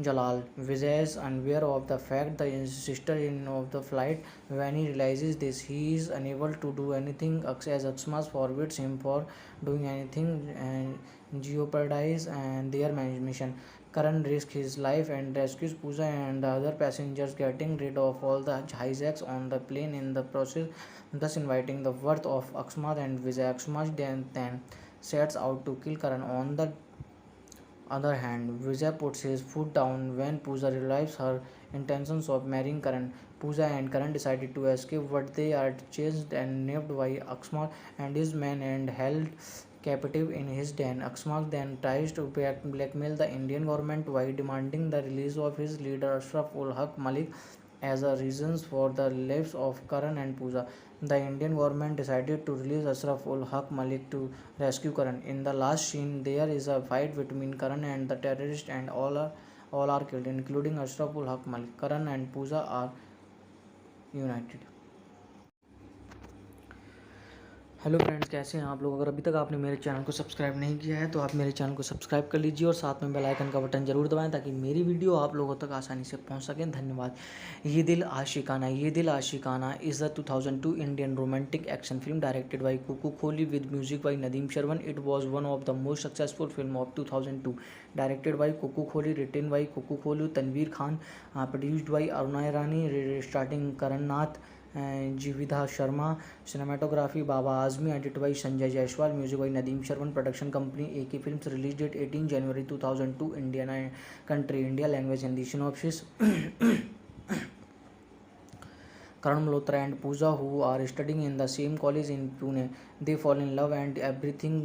Jalal. Vijay is unaware of the fact that his sister in of the flight. When he realizes this, he is unable to do anything as Aksmas forbids him for doing anything and jeopardize and their mission. Karan risks his life and rescues Pooja and the other passengers, getting rid of all the hijacks on the plane in the process, thus inviting the wrath of Aksmat and Vijay. Aksmat then sets out to kill Karan. On the other hand, Vijay puts his foot down when Pooja realizes her intentions of marrying Karan. Pooja and Karan decided to escape, but they are chased and nabbed by Aksmat and his men and held captive in his den. Aksmat then tries to blackmail the Indian government by demanding the release of his leader Ashraf ul Haq Malik as a reasons for the lives of Karan and Pooja. The Indian government decided to release Ashraf ul Haq Malik to rescue Karan. In the last scene, there is a fight between Karan and the terrorist, and all are killed, including Ashraf ul Haq Malik. Karan and Pooja are united. Hello friends, कैसे हैं आप लोग। अगर अभी तक आपने मेरे channel को सब्सक्राइब नहीं किया है तो आप मेरे चैनल को सब्सक्राइब कर लीजिए और साथ में बेल आइकन का बटन जरूर दबाएं ताकि मेरी वीडियो आप लोगों तक आसानी से पहुंच सकें। धन्यवाद। ये Dil आशिकाना is a 2002 Indian romantic action film directed by Kuku Kohli with music by Nadeem Shravan. It was one of the most successful film of 2002, directed by Kuku Kohli, written by Kuku Kohli, Tanveer Khan, produced by Aruna Irani, starting Karan Nath, Jividha Sharma, cinematography Baba Azmi, edit by Sanjay Jaiswal, music by Nadeem Shravan, production company AK films, release date 18 January 2002, India country India, language Hindi, synopsis. Karan Malhotra and Pooja, who are studying in the same college in Pune. They fall in love and everything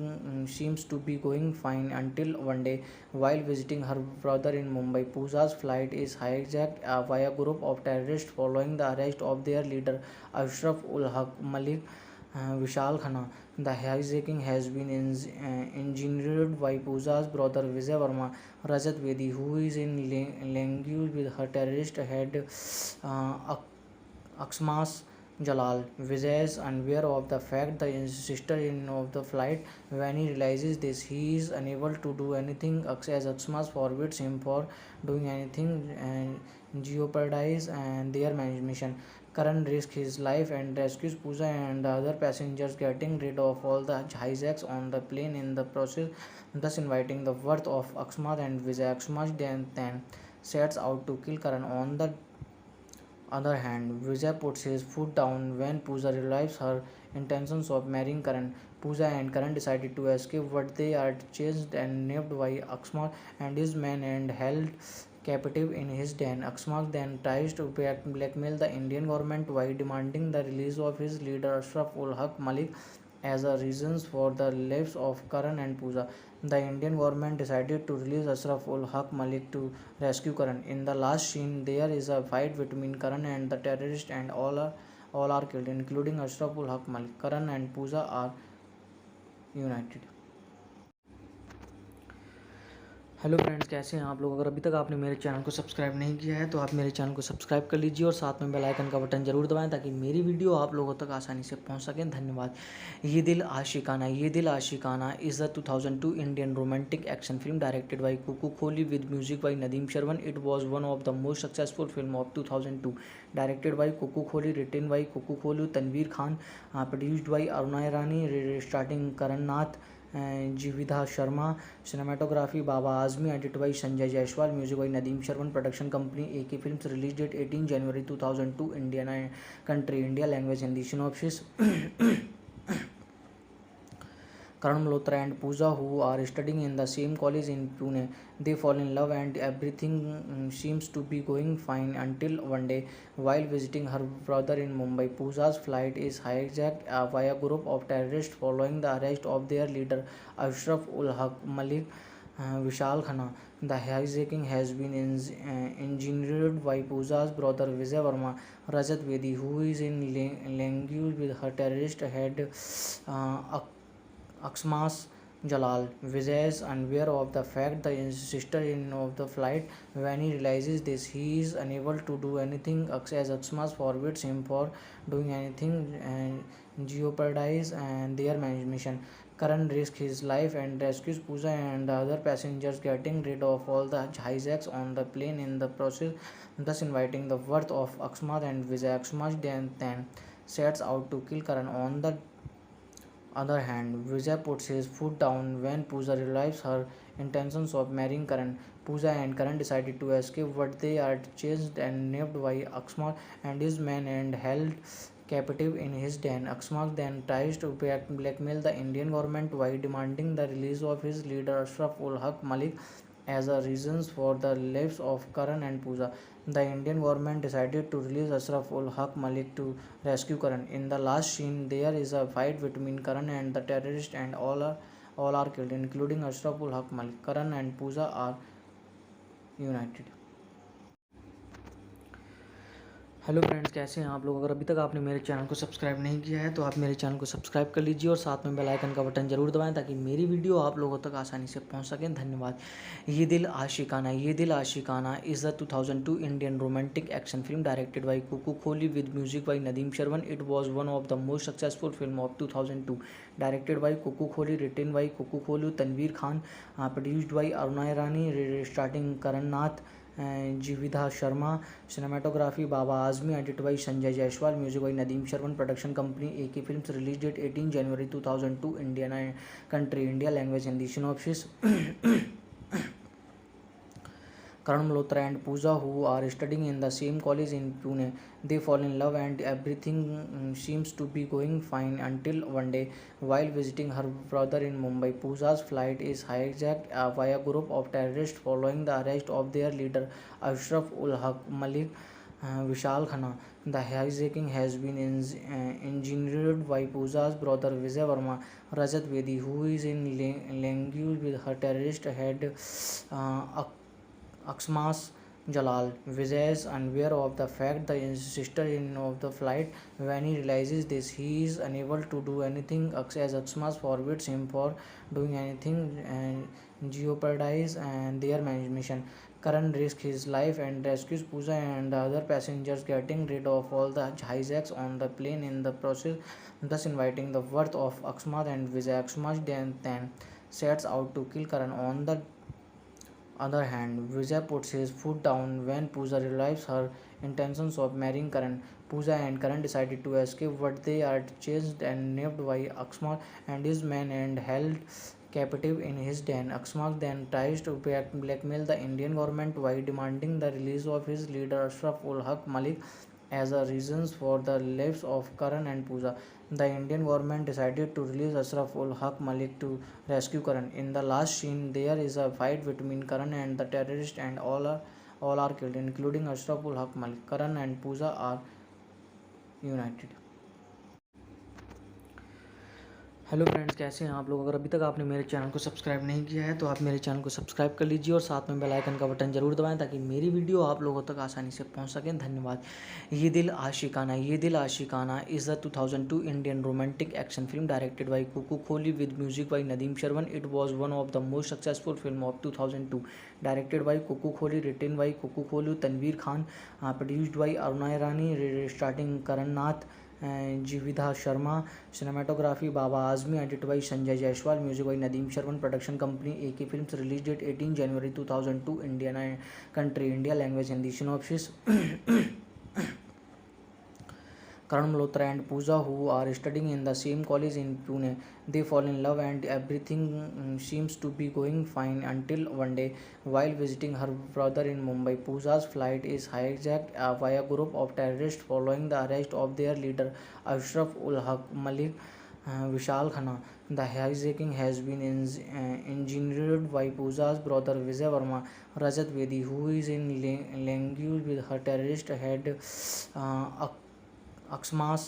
seems to be going fine until one day, while visiting her brother in Mumbai, Pooja's flight is hijacked by a group of terrorists following the arrest of their leader Ashraf ul Haq Malik Vishal Khanna. The hijacking has been engineered by Pooja's brother Vijay Verma, Rajat Bedi, who is in language with her terrorist head uh, Aksmas Jalal. Vijay is unaware of the fact that his sister in of the flight. When he realizes this, he is unable to do anything as Aksmas forbids him for doing anything and jeopardize and their mission. Karan risks his life and rescues Pooja and the other passengers, getting rid of all the hijacks on the plane in the process, thus inviting the wrath of Aksmat and Vijay. Aksmat then sets out to kill Karan. On the other hand, Vijay puts his foot down when Pooja realizes her intentions of marrying Karan. Pooja and Karan decided to escape, but they are chased and nabbed by Aksmat and his men and held captive in his den. Aksmat then tries to blackmail the Indian government by demanding the release of his leader Ashraf ul Haq Malik as a reasons for the lives of Karan and Pooja. The Indian government decided to release Ashraf ul Haq Malik to rescue Karan. In the last scene, there is a fight between Karan and the terrorist, and all are killed, including Ashraf ul Haq Malik. Karan and Pooja are united. Hello friends, कैसे हैं आप लोग। अगर अभी तक आपने मेरे channel को सब्सक्राइब नहीं किया है तो आप मेरे चैनल को सब्सक्राइब कर लीजिए और साथ में बेल आइकन का बटन जरूर दबाएं ताकि मेरी वीडियो आप लोगों तक आसानी से पहुंच सकें। धन्यवाद। ये Dil आशिकाना is a 2002 Indian romantic action film directed by Kuku Kohli with music by Nadeem Shravan. It was one of the most successful film of 2002, directed by Kuku Kohli, written by Kuku Kohli, Tanveer Khan, produced by Aruna Irani, starting Karan Nath, Jividha Sharma, cinematography Baba Azmi, edit by Sanjay Jaiswal, music by Nadeem Shravan, production company AK films, release date 18 January 2002, India country India, language Hindi, synopsis. Karan Malhotra and Pooja, who are studying in the same college in Pune. They fall in love and everything seems to be going fine until one day, while visiting her brother in Mumbai, Pooja's flight is hijacked by a group of terrorists following the arrest of their leader Ashraf ul Haq Malik Vishal Khanna. The hijacking has been engineered by Pooja's brother Vijay Verma, Rajat Bedi, who is in language with her terrorist head Aksmas Jalal. Vijay is unaware of the fact that his sister in of the flight. When he realizes this, he is unable to do anything as Aksmas forbids him for doing anything and jeopardize and their mission. Karan risks his life and rescues Pooja and the other passengers, getting rid of all the hijacks on the plane in the process, thus inviting the wrath of Aksmat and Vijay. Aksmat then sets out to kill Karan. On the other hand, Vijay puts his foot down when Pooja realizes her intentions of marrying Karan. Pooja and Karan decided to escape, but they are chased and nabbed by Aksmat and his men and held captive in his den. Aksmat then tries to blackmail the Indian government by demanding the release of his leader Ashraf ul Haq Malik as a reasons for the lives of Karan and Pooja. The Indian government decided to release Ashraf ul Haq Malik to rescue Karan. In the last scene, there is a fight between Karan and the terrorist, and all are killed, including Ashraf ul Haq Malik. Karan and Pooja are united. Hello friends, कैसे हैं आप लोग। अगर अभी तक आपने मेरे channel को सब्सक्राइब नहीं किया है तो आप मेरे चैनल को सब्सक्राइब कर लीजिए और साथ में बेल आइकन का बटन जरूर दबाएं ताकि मेरी वीडियो आप लोगों तक आसानी से पहुंच सकें। धन्यवाद। ये Dil आशिकाना is the 2002 Indian romantic action film directed by Kuku Kohli with music by Nadeem Shravan. It was one of the most successful film of 2002, directed by Kuku Kohli, written by Kuku Kohli, Tanveer Khan, produced by Aruna Irani, starting Karan Nath, Jividha Sharma, cinematography Baba Azmi, edit by Sanjay Jaiswal, music by Nadeem Shravan, production company AK films, release date 18 January 2002, India country India, language Hindi, synopsis. Karan Malhotra and Pooja, who are studying in the same college in Pune. They fall in love and everything seems to be going fine until one day, while visiting her brother in Mumbai, Pooja's flight is hijacked by a group of terrorists following the arrest of their leader Ashraf ul Haq Malik. Vishal Khanna. The hijacking has been engineered by Pooja's brother Vijay Verma, Rajat Bedi, who is in language with her terrorist head Aksmas Jalal. Vijay is unaware of the fact the sister-in of the flight. When he realizes this, he is unable to do anything as Aksmas forbids him for doing anything and jeopardize and their mission. Karan risks his life and rescues Pooja and the other passengers, getting rid of all the hijacks on the plane in the process, thus inviting the wrath of Aksmat and Vijay. Aksmat then sets out to kill Karan. On the other hand, Vijay puts his foot down when Pooja realizes her intentions of marrying Karan. Pooja and Karan decided to escape, but they are chased and nabbed by Aksmat and his men and held captive in his den. Aksmat then tries to blackmail the Indian government by demanding the release of his leader Ashraf ul Haq Malik as a reasons for the lives of Karan and Pooja. The Indian government decided to release Ashraf ul Haq Malik to rescue Karan. In the last scene, there is a fight between Karan and the terrorist, and all are killed, including Ashraf ul Haq Malik. Karan and Pooja are united. Hello friends, कैसे हैं आप लोग। अगर अभी तक आपने मेरे channel को सब्सक्राइब नहीं किया है तो आप मेरे चैनल को सब्सक्राइब कर लीजिए और साथ में बेल आइकन का बटन जरूर दबाएं ताकि मेरी वीडियो आप लोगों तक आसानी से पहुंच सकें। धन्यवाद। ये Dil आशिकाना is the 2002 Indian romantic action film directed by Kuku Kohli with music by Nadeem Shravan. It was one of the most successful film of 2002, directed by Kuku Kohli, written by Kuku Kohli, Tanveer Khan, produced by Aruna Irani, starting Karan Nath, Jividha Sharma, cinematography Baba Azmi, edit by Sanjay Jaiswal, music by Nadeem Shravan, production company AK films, release date 18 January 2002, India country India, language Hindi, synopsis. Karan Malhotra and Pooja, who are studying in the same college in Pune. They fall in love and everything seems to be going fine until one day, while visiting her brother in Mumbai, Pooja's flight is hijacked by a group of terrorists following the arrest of their leader Ashraf ul Haq Malik. Vishal Khanna. The hijacking has been engineered by Pooja's brother Vijay Verma, Rajat Bedi, who is in language with her terrorist head Aksmas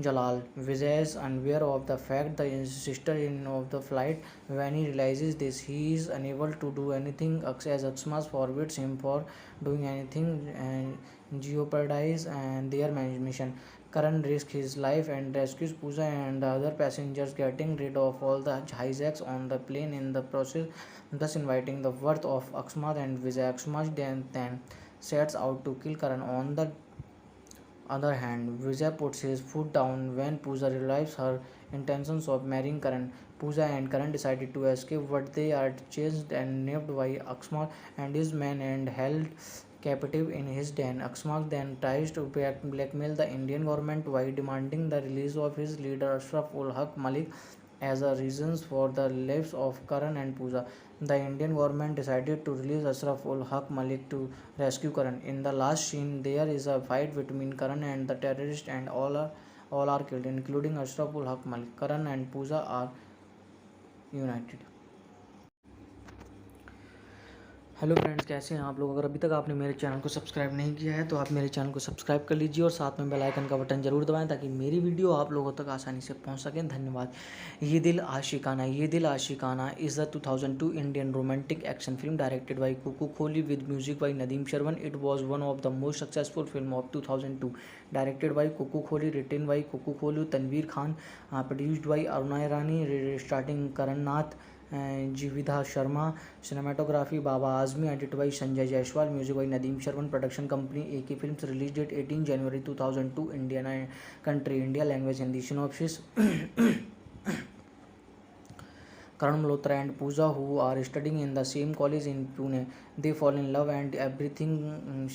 Jalal. Vijay is unaware of the fact the sister-in of the flight. When he realizes this, he is unable to do anything as Aksmas forbids him for doing anything and jeopardize and their mission. Karan risks his life and rescues Pooja and the other passengers, getting rid of all the hijacks on the plane in the process, thus inviting the wrath of Aksmat and Vijay. Aksmat then sets out to kill Karan. On the other hand, Vijay puts his foot down when Pooja realizes her intentions of marrying Karan. Pooja and Karan decided to escape, but they are chased and nabbed by Aksmat and his men and held captive in his den. Aksmat then tries to blackmail the Indian government by demanding the release of his leader Ashraf ul Haq Malik as a reasons for the lives of Karan and Pooja. The Indian government decided to release Ashraf ul Haq Malik to rescue Karan. In the last scene, there is a fight between Karan and the terrorist, and all are killed, including Ashraf ul Haq Malik. Karan and Pooja are united. Hello friends, कैसे हैं आप लोग। अगर अभी तक आपने मेरे channel को सब्सक्राइब नहीं किया है तो आप मेरे चैनल को सब्सक्राइब कर लीजिए और साथ में बेल आइकन का बटन जरूर दबाएं ताकि मेरी वीडियो आप लोगों तक आसानी से पहुंच सकें। धन्यवाद। ये Dil आशिकाना is the 2002 Indian romantic action film directed by Kuku Kohli with music by Nadeem Shravan. It was one of the most successful film of 2002, directed by Kuku Kohli, written by Kuku Kohli, Tanveer Khan, produced by Aruna Irani, starting Karan Nath, Jividha Sharma, cinematography Baba Azmi, edit by Sanjay Jaiswal, music by Nadeem Shravan, production company AK films, release date 18 January 2002, India country India, language Hindi, synopsis. Karan Malhotra and Pooja, who are studying in the same college in Pune. They fall in love and everything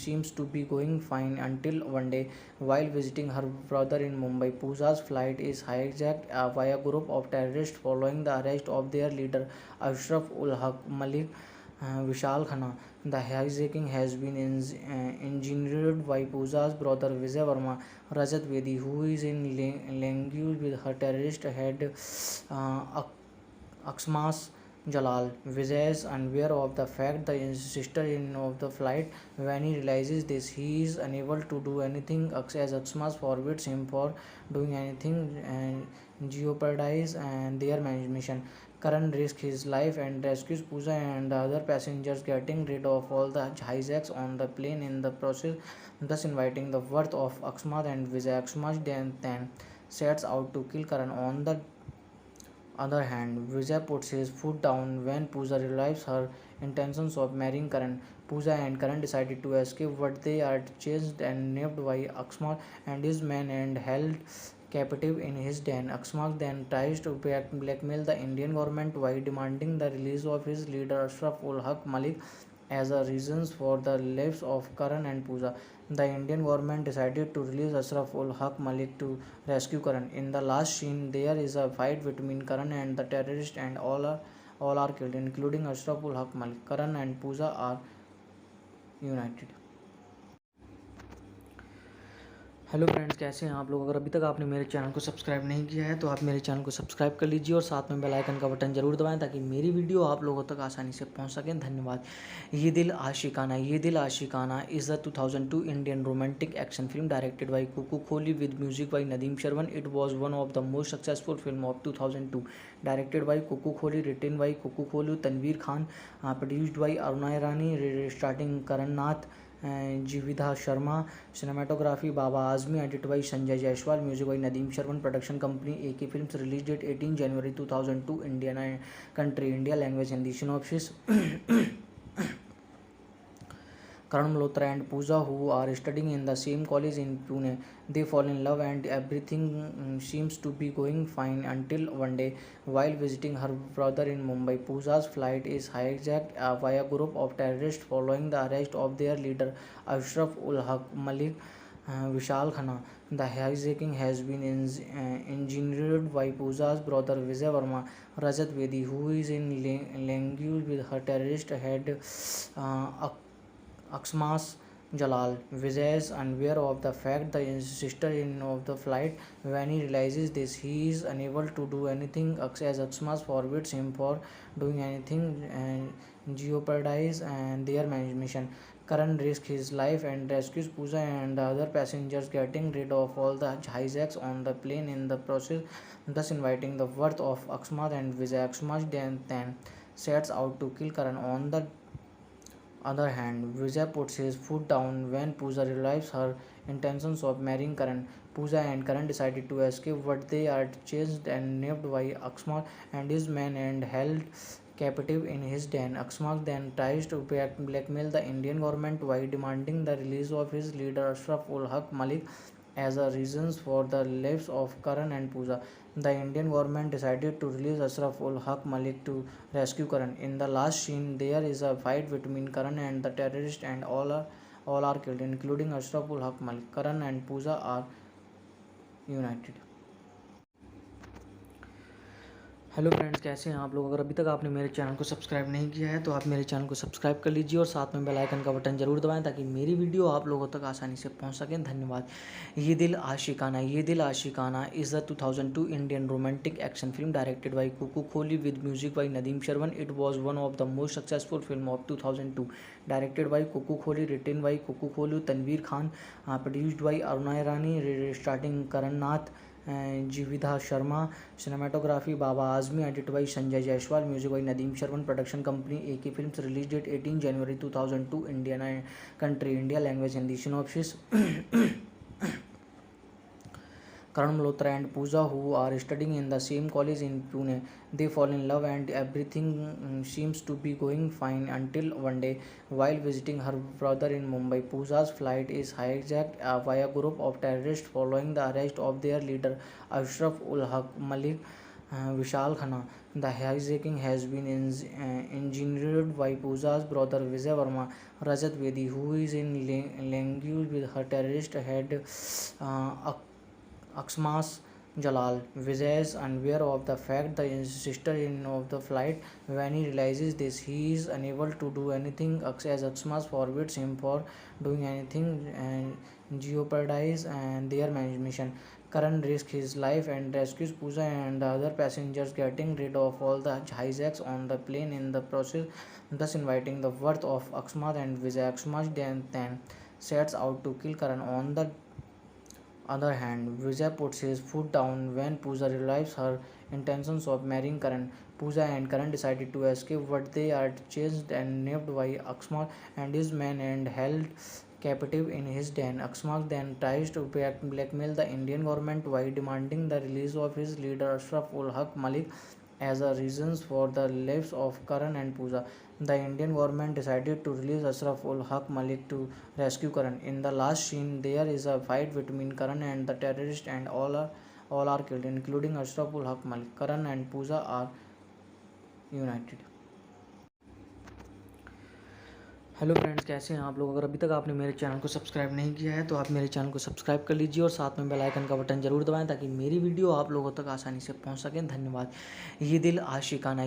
seems to be going fine until one day, while visiting her brother in Mumbai, Pooja's flight is hijacked by a group of terrorists following the arrest of their leader Ashraf ul Haq Malik Vishal Khanna. The hijacking has been engineered by Pooja's brother Vijay Verma, Rajat Vedi, who is in language with her terrorist head Aksmas Jalal. Vijay is unaware of the fact the sister-in-law of the flight. When he realizes this, he is unable to do anything as Aksmas forbids him for doing anything and jeopardize and their mission. Karan risks his life and rescues Pooja and the other passengers, getting rid of all the hijacks on the plane in the process, thus inviting the wrath of Aksmat and Vijay. Aksmat then sets out to kill Karan. On the other hand, Vijay puts his foot down when Pooja realizes her intentions of marrying Karan. Pooja and Karan decided to escape, but they are chased and nabbed by Aksmat and his men and held captive in his den. Aksmat then tries to blackmail the Indian government by demanding the release of his leader Ashraf ul Haq Malik as a reasons for the lives of Karan and Pooja. The Indian government decided to release Ashraf ul Haq Malik to rescue Karan. In the last scene, there is a fight between Karan and the terrorist, and all are killed, including Ashraf ul Haq Malik. Karan and Pooja are united. Hello friends, कैसे हैं आप लोग। अगर अभी तक आपने मेरे channel को सब्सक्राइब नहीं किया है तो आप मेरे चैनल को सब्सक्राइब कर लीजिए और साथ में बेल आइकन का बटन जरूर दबाएं ताकि मेरी वीडियो आप लोगों तक आसानी से पहुंच सकें। धन्यवाद। ये Dil आशिकाना is the 2002 Indian romantic action film directed by Kuku Kohli with music by Nadeem Shravan. It was one of the most successful film of 2002, directed by Kuku Kohli, written by Kuku Kohli, Tanveer Khan, produced by Aruna Irani, starting Karan Nath, Jividha Sharma, cinematography Baba Azmi, edit by Sanjay Jaiswal, music by Nadeem Shravan, production company AK films, release date 18 January 2002, India country India, language Hindi, synopsis. Karan Malhotra and Pooja, who are studying in the same college in Pune. They fall in love and everything seems to be going fine until one day, while visiting her brother in Mumbai, Pooja's flight is hijacked by a group of terrorists following the arrest of their leader Ashraf ul Haq Malik Vishal Khanna. The hijacking has been engineered by Pooja's brother Vijay Verma, Rajat Vedi, who is in language with her terrorist head Aksmas Jalal. Vijay is unaware of the fact the sister-in-law of the flight. When he realizes this, he is unable to do anything as Aksmas forbids him for doing anything and jeopardize and their mission. Karan risks his life and rescues Pooja and the other passengers, getting rid of all the hijacks on the plane in the process, thus inviting the wrath of Aksmat and Vijay. Aksmat then sets out to kill Karan. On the other hand, Vijay puts his foot down when Pooja realizes her intentions of marrying Karan. Pooja and Karan decided to escape, but they are chased and nabbed by Aksmat and his men and held captive in his den. Aksmat then tries to blackmail the Indian government by demanding the release of his leader Ashraf ul Haq Malik as a reasons for the lives of Karan and Pooja. The Indian government decided to release Ashraf ul Haq Malik to rescue Karan. In the last scene, there is a fight between Karan and the terrorist, and all are killed, including Ashraf ul Haq Malik. Karan and Pooja are united. Hello friends, कैसे हैं आप लोग। अगर अभी तक आपने मेरे channel को सब्सक्राइब नहीं किया है तो आप मेरे चैनल को सब्सक्राइब कर लीजिए और साथ में बेल आइकन का बटन जरूर दबाएं ताकि मेरी वीडियो आप लोगों तक आसानी से पहुंच सकें। धन्यवाद। ये Dil आशिकाना is the 2002 Indian romantic action film directed by Kuku Kohli with music by Nadeem Shravan. It was one of the most successful film of 2002 directed by Kuku Kohli, written by Kuku Kohli, Tanveer Khan, produced by Aruna Irani, starting Karan Nath, Jividha Sharma, cinematography Baba Azmi, edit by Sanjay Jaiswal, music by Nadeem Shravan, production company AK films, release date 18 January 2002, Indian country India, language Hindi, synopsis. Karan Malhotra and Pooja, who are studying in the same college in Pune. They fall in love and everything seems to be going fine until one day, while visiting her brother in Mumbai, Pooja's flight is hijacked by a group of terrorists following the arrest of their leader Ashraf ul Haq Malik. Vishal Khanna. The hijacking has been engineered by Pooja's brother Vijay Verma, Rajat Vedi, who is in language with her terrorist head uh, Aksmas Jalal. Vijay is unaware of the fact that his sister in of the flight. When he realizes this, he is unable to do anything as Aksmas forbids him for doing anything and jeopardize and their mission. Karan risks his life and rescues Pooja and the other passengers, getting rid of all the hijacks on the plane in the process, thus inviting the wrath of Aksmat and Vijay. Aksmat then sets out to kill Karan. On the other hand, Vijay puts his foot down when Pooja realizes her intentions of marrying Karan. Pooja and Karan decided to escape, but they are chased and nabbed by Aksmat and his men and held captive in his den. Aksmat then tries to blackmail the Indian government by demanding the release of his leader Ashraf ul Haq Malik as a reasons for the lives of Karan and Pooja. The Indian government decided to release Ashraf ul Haq Malik to rescue Karan. In the last scene, there is a fight between Karan and the terrorist, and all are killed, including Ashraf ul Haq Malik. Karan and Pooja are united. Hello friends, कैसे हैं आप लोग। अगर अभी तक आपने मेरे channel को सब्सक्राइब नहीं किया है तो आप मेरे चैनल को सब्सक्राइब कर लीजिए और साथ में बेल आइकन का बटन जरूर दबाएं ताकि मेरी वीडियो आप लोगों तक आसानी से पहुंच सकें। धन्यवाद। ये Dil आशिकाना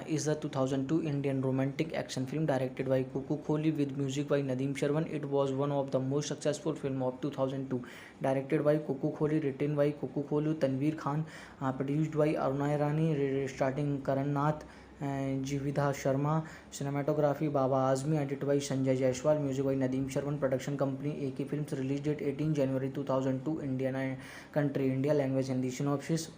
is the 2002 Indian romantic action film directed by Kuku Kohli with music by Nadeem Shravan. It was one of the most successful film of 2002 directed by Kuku Kohli, written by Kuku Kohli, Tanveer Khan, produced by Aruna Irani, starting Karan Nath, Jividha Sharma, cinematography Baba Azmi, edit by Sanjay Jaiswal, music by Nadeem Shravan, production company AK films, release date 18 January 2002, Indian country India, language Hindi, synopsis.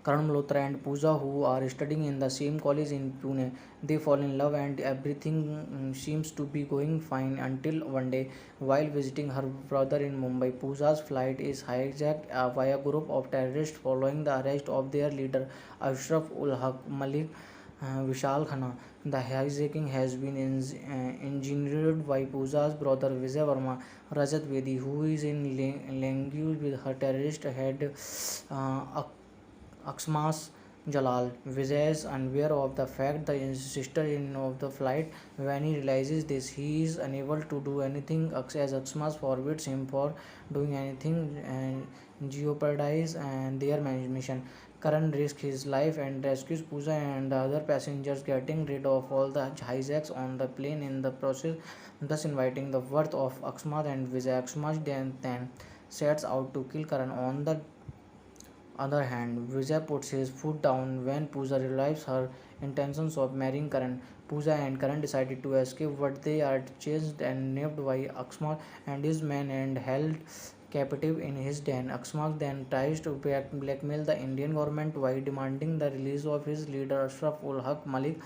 Karan Malhotra and Pooja, who are studying in the same college in Pune. They fall in love and everything seems to be going fine until one day, while visiting her brother in Mumbai, Pooja's flight is hijacked by a group of terrorists following the arrest of their leader Ashraf ul Haq Malik. Vishal Khanna. The hijacking has been engineered by Pooja's brother Vijay Verma, Rajat Vedi, who is in language with her terrorist head Aksmas Jalal. Vijay is unaware of the fact that his sister in of the flight. When he realizes this, he is unable to do anything as Aksmas forbids him for doing anything and jeopardize and their mission. Karan risks his life and rescues Pooja and the other passengers, getting rid of all the hijacks on the plane in the process, thus inviting the wrath of Aksmat and Vijay. Aksmat then sets out to kill Karan. On the other hand, Vijay puts his foot down when Pooja realizes her intentions of marrying Karan. Pooja and Karan decided to escape, but they are chased and nabbed by Aksmat and his men and held captive in his den. Aksmat then tries to blackmail the Indian government by demanding the release of his leader Ashraf ul Haq Malik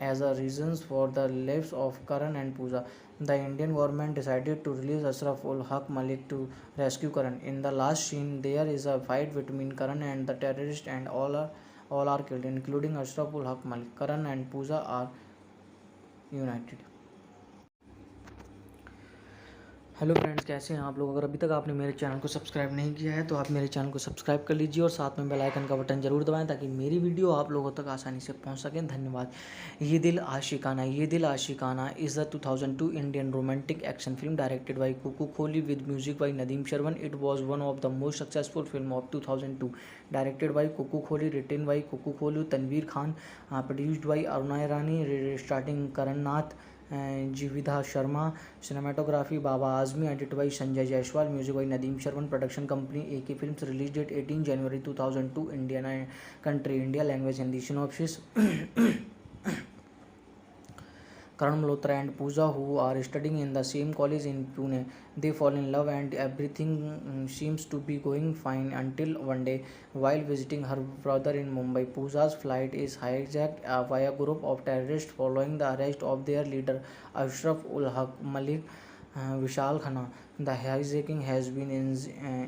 as a reasons for the lives of Karan and Pooja. The Indian government decided to release Ashraf ul Haq Malik to rescue Karan. In the last scene, there is a fight between Karan and the terrorist, and all are killed, including Ashraf ul Haq Malik. Karan and Pooja are united. Hello friends, कैसे हैं आप लोग। अगर अभी तक आपने मेरे channel को सब्सक्राइब नहीं किया है तो आप मेरे चैनल को सब्सक्राइब कर लीजिए और साथ में बेल आइकन का बटन जरूर दबाएं ताकि मेरी वीडियो आप लोगों तक आसानी से पहुंच सके। धन्यवाद। ये Dil आशिकाना is the 2002 Indian romantic action film directed by Kuku Kohli with music by Nadeem Shravan. It was one of the most successful film of 2002, directed by Kuku Kohli, written by Kuku Kohli, Tanveer Khan, produced by Aruna Irani, starting Karan Nath, Jividha Sharma, cinematography Baba Azmi, edited by Sanjay Jaiswal, music by Nadeem Sharman, production company AK Films, release date 18 January 2002, Indian country India, language Hindi, synopsis. Karan Malhotra and Pooja, who are studying in the same college in Pune, they fall in love and everything seems to be going fine until one day, while visiting her brother in Mumbai, Pooja's flight is hijacked by a group of terrorists following the arrest of their leader Ashraf ul Haq Malik Vishal Khanna. The hijacking has been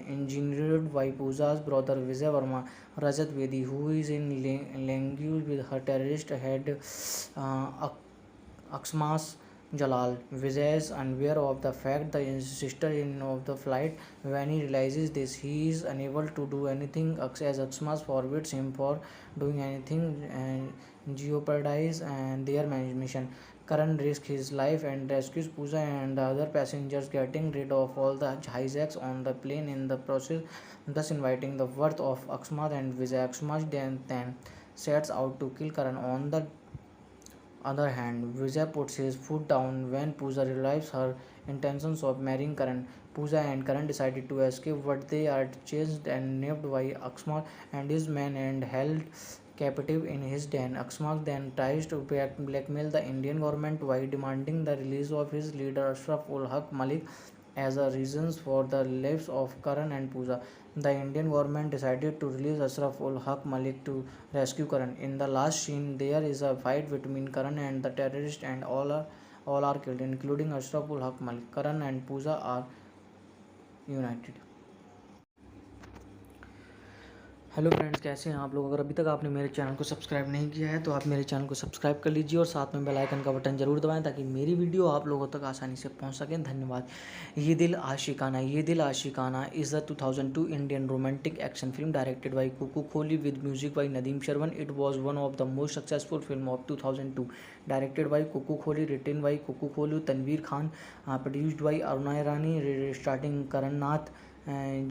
engineered by Pooja's brother Vijay Verma, Rajat Vedi, who is in language with her terrorist head Aksmas Jalal. Vijay is unaware of the fact the sister in of the flight. When he realizes this, he is unable to do anything as Aksmas forbids him for doing anything and jeopardize and their mission. Karan risks his life and rescues Pooja and the other passengers, getting rid of all the hijacks on the plane in the process, thus inviting the wrath of Aksmat and Vijay. Aksmat then sets out to kill Karan. On the other hand, Vijay puts his foot down when Pooja realizes her intentions of marrying Karan. Pooja and Karan decided to escape, but they are chased and nabbed by Aksmat and his men and held captive in his den. Aksmat then tries to blackmail the Indian government by demanding the release of his leader Ashraf ul Haq Malik as a reasons for the lives of Karan and Pooja. The Indian government decided to release Ashraf ul Haq Malik to rescue Karan. In the last scene, there is a fight between Karan and the terrorist, and all are killed, including Ashraf ul Haq Malik. Karan and Pooja are united. Hello friends, कैसे हैं आप लोग। अगर अभी तक आपने मेरे channel को सब्सक्राइब नहीं किया है तो आप मेरे चैनल को सब्सक्राइब कर लीजिए और साथ में बेल आइकन का बटन जरूर दबाएं ताकि मेरी वीडियो आप लोगों तक आसानी से पहुंच सके। धन्यवाद। ये Dil आशिकाना is the 2002 Indian romantic action film directed by Kuku Kohli with music by Nadeem Shravan. It was one of the most successful film of 2002, directed by Kuku Kohli, written by Kuku Kohli, Tanveer Khan, produced by Aruna Irani, starting Karan Nath,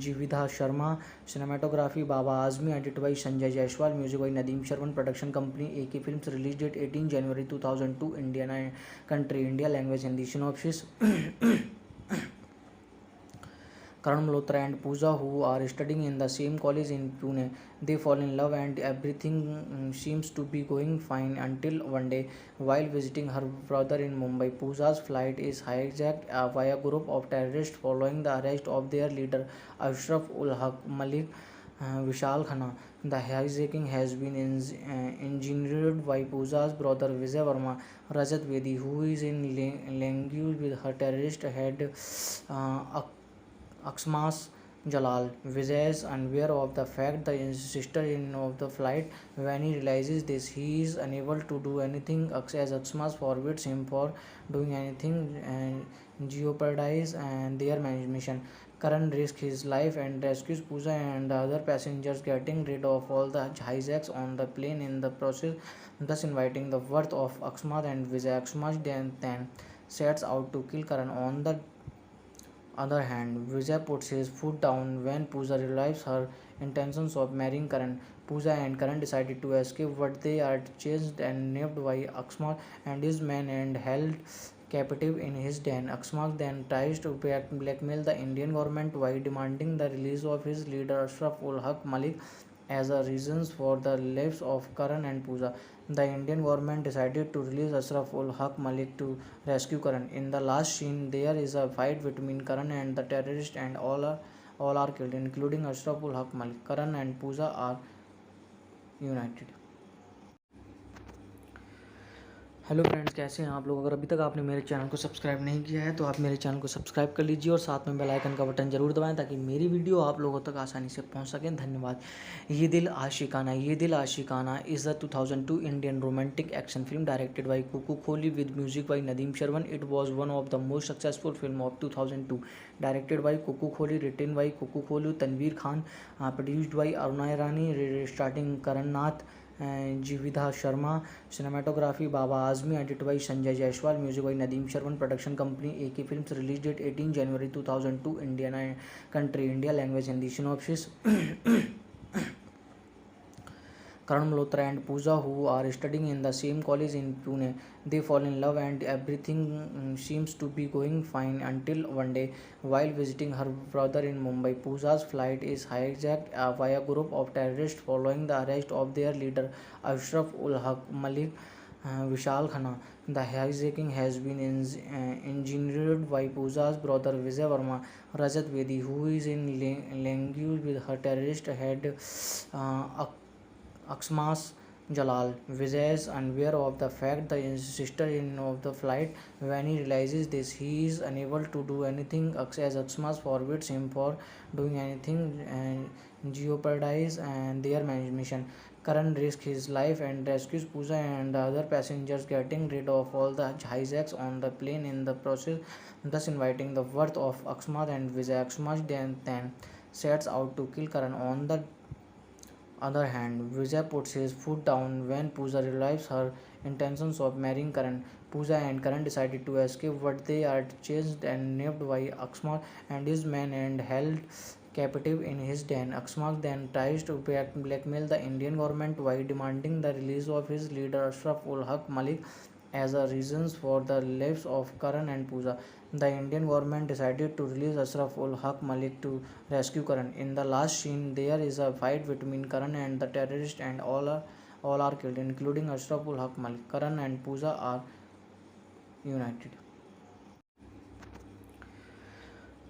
Jividha Sharma, cinematography Baba Azmi, edited by Sanjay Jaiswal, music by Nadeem Sharman, production company AK Films, release date 18 January 2002, Indian country India, language Hindi, synopsis. Karan Malhotra and Pooja, who are studying in the same college in Pune, they fall in love and everything seems to be going fine until one day, while visiting her brother in Mumbai, Pooja's flight is hijacked by a group of terrorists following the arrest of their leader Ashraf ul Haq Malik Vishal Khanna. The hijacking has been engineered by Pooja's brother Vijay Verma, Rajat Vedi, who is in language with her terrorist head Aksmas Jalal. Vijay is unaware of the fact the sister in of the flight. When he realizes this, he is unable to do anything as Aksmas forbids him for doing anything and jeopardize and their mission. Karan risks his life and rescues Pooja and the other passengers, getting rid of all the hijacks on the plane in the process, thus inviting the wrath of Aksmat and Vijay. Aksmat then sets out to kill Karan. On the other hand, Vijay puts his foot down when Pooja realizes her intentions of marrying Karan. Pooja and Karan decided to escape, but they are chased and nabbed by Aksmat and his men and held captive in his den. Aksmat then tries to blackmail the Indian government by demanding the release of his leader Ashraf ul Haq Malik as a reasons for the lives of Karan and Pooja. The Indian government decided to release Ashraf ul Haq Malik to rescue Karan. In the last scene, there is a fight between Karan and the terrorist, and all are killed, including Ashraf ul Haq Malik. Karan and Pooja are united. Hello friends, कैसे हैं आप लोग। अगर अभी तक आपने मेरे channel को सब्सक्राइब नहीं किया है तो आप मेरे चैनल को सब्सक्राइब कर लीजिए और साथ में बेल आइकन का बटन जरूर दबाएं ताकि मेरी वीडियो आप लोगों तक आसानी से पहुंच सकें। धन्यवाद। ये Dil आशिकाना is the 2002 Indian romantic action film directed by Kuku Kohli with music by Nadeem Shravan. It was one of the most successful film of 2002, directed by Kuku Kohli, written by Kuku Kohli, Tanveer Khan, produced by Aruna Irani, starting Karan Nath, Jividha Sharma, cinematography Baba Azmi, edit by Sanjay Jaiswal, music by Nadeem Shravan, production company AK films, release date 18 January 2002, India country India, language Hindi, synopsis. Karan Malhotra and Pooja, who are studying in the same college in Pune. They fall in love and everything seems to be going fine until one day, while visiting her brother in Mumbai, Pooja's flight is hijacked by a group of terrorists following the arrest of their leader Ashraf ul Haq Malik. Vishal Khanna. The hijacking has been engineered by Pooja's brother Vijay Verma, Rajat Bedi, who is in language with her terrorist head uh, Aksmas Jalal. Vijay is unaware of the fact the sister in of the flight. When he realizes this, he is unable to do anything as Aksmas forbids him for doing anything and jeopardize and their mission. Karan risks his life and rescues Pooja and the other passengers, getting rid of all the hijacks on the plane in the process, thus inviting the wrath of Aksmat and Vijay. Aksmat then sets out to kill Karan. On the other hand, Vijay puts his foot down when Pooja realizes her intentions of marrying Karan. Pooja and Karan decided to escape, but they are chased and nabbed by Aksmat and his men and held captive in his den. Aksmat then tries to blackmail the Indian government by demanding the release of his leader Ashraf ul Haq Malik as a reasons for the lives of Karan and Pooja. The Indian government decided to release Ashraf ul Haq Malik to rescue Karan. In the last scene, there is a fight between Karan and the terrorist, and all are killed, including Ashraf ul Haq Malik. Karan and Pooja are united.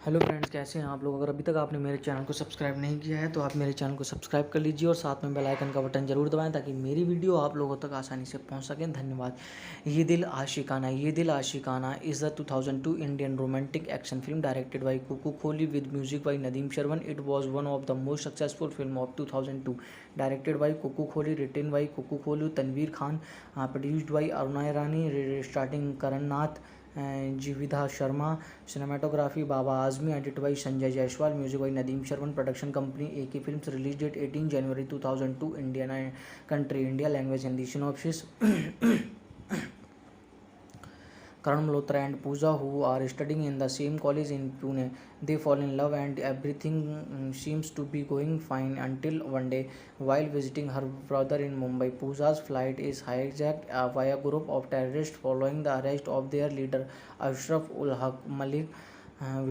Hello friends, कैसे हैं आप लोग। अगर अभी तक आपने मेरे channel को सब्सक्राइब नहीं किया है तो आप मेरे चैनल को सब्सक्राइब कर लीजिए और साथ में बेल आइकन का बटन जरूर दबाएं ताकि मेरी वीडियो आप लोगों तक आसानी से पहुंच सकें। धन्यवाद। ये Dil आशिकाना is the 2002 Indian romantic action film directed by Kuku Kohli with music by Nadeem Shravan. It was one of the most successful film of 2002, directed by Kuku Kohli, written by Kuku Kohli, Tanveer Khan, produced by Aruna Irani, starting Karan Nath, Jividha Sharma, cinematography Baba Azmi, edit by Sanjay Jaiswal, music by Nadeem Shravan, production company AK films, release date 18 January 2002, India country India, language Hindi, synopsis. Karan Malhotra and Pooja, who are studying in the same college in Pune. They fall in love and everything seems to be going fine until one day, while visiting her brother in Mumbai, Pooja's flight is hijacked by a group of terrorists following the arrest of their leader Ashraf ul Haq Malik.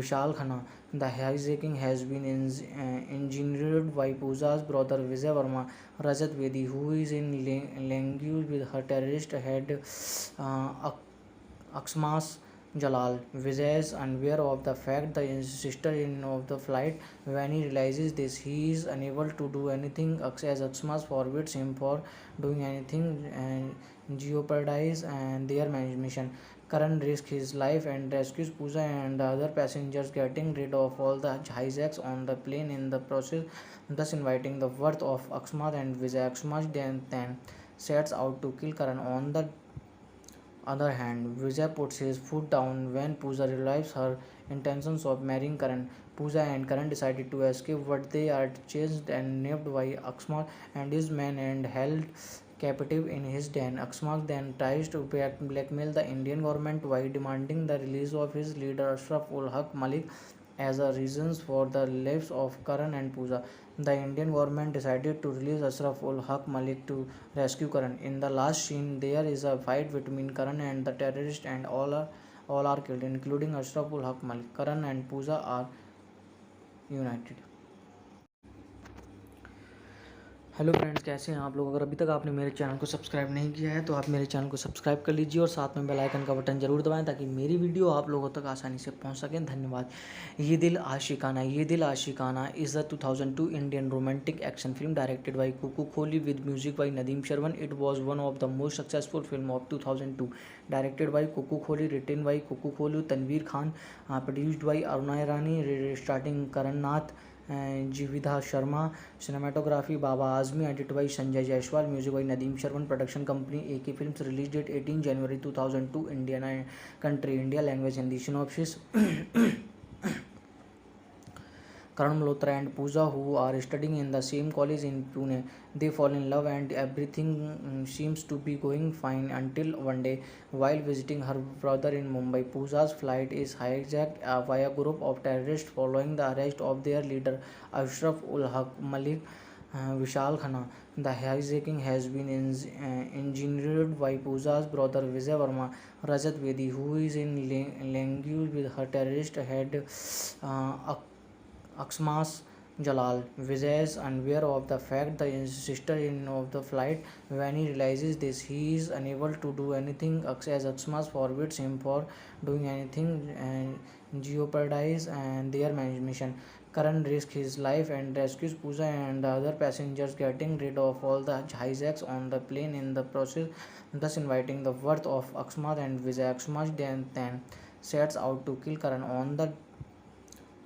Vishal Khanna. The hijacking has been engineered by Pooja's brother Vijay Verma, Rajat Bedi, who is in language with her terrorist head Aksmas Jalal. Vijay is unaware of the fact the sister in of the flight. When he realizes this, he is unable to do anything as Aksmas forbids him for doing anything and jeopardize and their mission. Karan risks his life and rescues Pooja and the other passengers, getting rid of all the hijacks on the plane in the process, thus inviting the wrath of Aksmat and Vijay. Aksmat then sets out to kill Karan. On the other hand, Vijay puts his foot down when Pooja realizes her intentions of marrying Karan. Pooja and Karan decided to escape, but they are chased and nabbed by Aksmat and his men and held captive in his den. Aksmat then tries to blackmail the Indian government by demanding the release of his leader Ashraf ul Haq Malik as a reasons for the lives of Karan and Pooja. The Indian government decided to release Ashraf ul Haq Malik to rescue Karan. In the last scene, there is a fight between Karan and the terrorist, and all are killed, including Ashraf ul Haq Malik. Karan and Pooja are united. Hello friends, कैसे हैं आप लोग। अगर अभी तक आपने मेरे channel को सब्सक्राइब नहीं किया है तो आप मेरे चैनल को सब्सक्राइब कर लीजिए और साथ में बेल आइकन का बटन जरूर दबाएं ताकि मेरी वीडियो आप लोगों तक आसानी से पहुंच सकें। धन्यवाद। ये Dil आशिकाना is a 2002 Indian romantic action film directed by Kuku Kohli with music by Nadeem Shravan. It was one of the most successful film of 2002, directed by Kuku Kohli, written by Kuku Kohli, Tanveer Khan, produced by Aruna Irani, starting Karan Nath, Jividha Sharma, cinematography Baba Azmi, edit by Sanjay Jaiswal, music by Nadeem Shravan, production company AK films, release date 18 January 2002, India country India, language Hindi. Synopsis Karan Malhotra and Pooja, who are studying in the same college in Pune. They fall in love and everything seems to be going fine until one day, while visiting her brother in Mumbai, Pooja's flight is hijacked by a group of terrorists following the arrest of their leader Ashraf ul Haq Malik. Vishal Khanna. The hijacking has been engineered by Pooja's brother Vijay Verma, Rajat Bedi, who is in language with her terrorist head uh, Aksmas Jalal. Vijay is unaware of the fact the sister in of the flight. When he realizes this, he is unable to do anything as Aksmas forbids him for doing anything and jeopardize and their mission. Karan risks his life and rescues Pooja and the other passengers, getting rid of all the hijacks on the plane in the process, thus inviting the wrath of Aksmat and Vijay. Aksmat then sets out to kill Karan. On the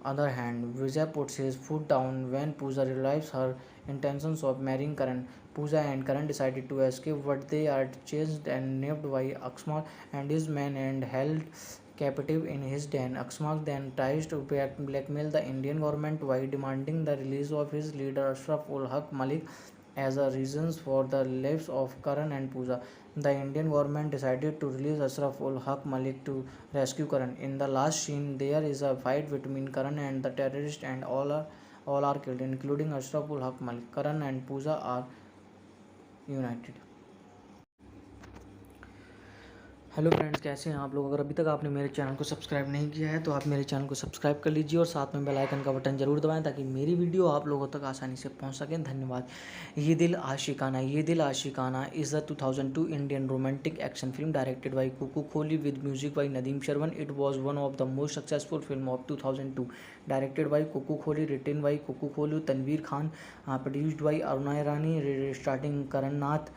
other hand, Vijay puts his foot down when Pooja realizes her intentions of marrying Karan. Pooja and Karan decided to escape, but they are chased and nabbed by Aksmat and his men and held captive in his den. Aksmat then tries to blackmail the Indian government by demanding the release of his leader Ashraf ul Haq Malik as a reasons for the lives of Karan and Pooja. The Indian government decided to release Ashraf ul Haq Malik to rescue Karan. In the last scene, there is a fight between Karan and the terrorist, and all are killed, including Ashraf ul Haq Malik. Karan and Pooja are united. Hello friends, कैसे हैं आप लोग। अगर अभी तक आपने मेरे channel को सब्सक्राइब नहीं किया है तो आप मेरे चैनल को सब्सक्राइब कर लीजिए और साथ में बेल आइकन का बटन जरूर दबाएं ताकि मेरी वीडियो आप लोगों तक आसानी से पहुंच सकें। धन्यवाद। ये Dil आशिकाना is a 2002 Indian romantic action film directed by Kuku Kohli with music by Nadeem Shravan. It was one of the most successful film of 2002, directed by Kuku Kohli, written by Kuku Kohli, Tanveer Khan, produced by Aruna Irani, starting Karan Nath,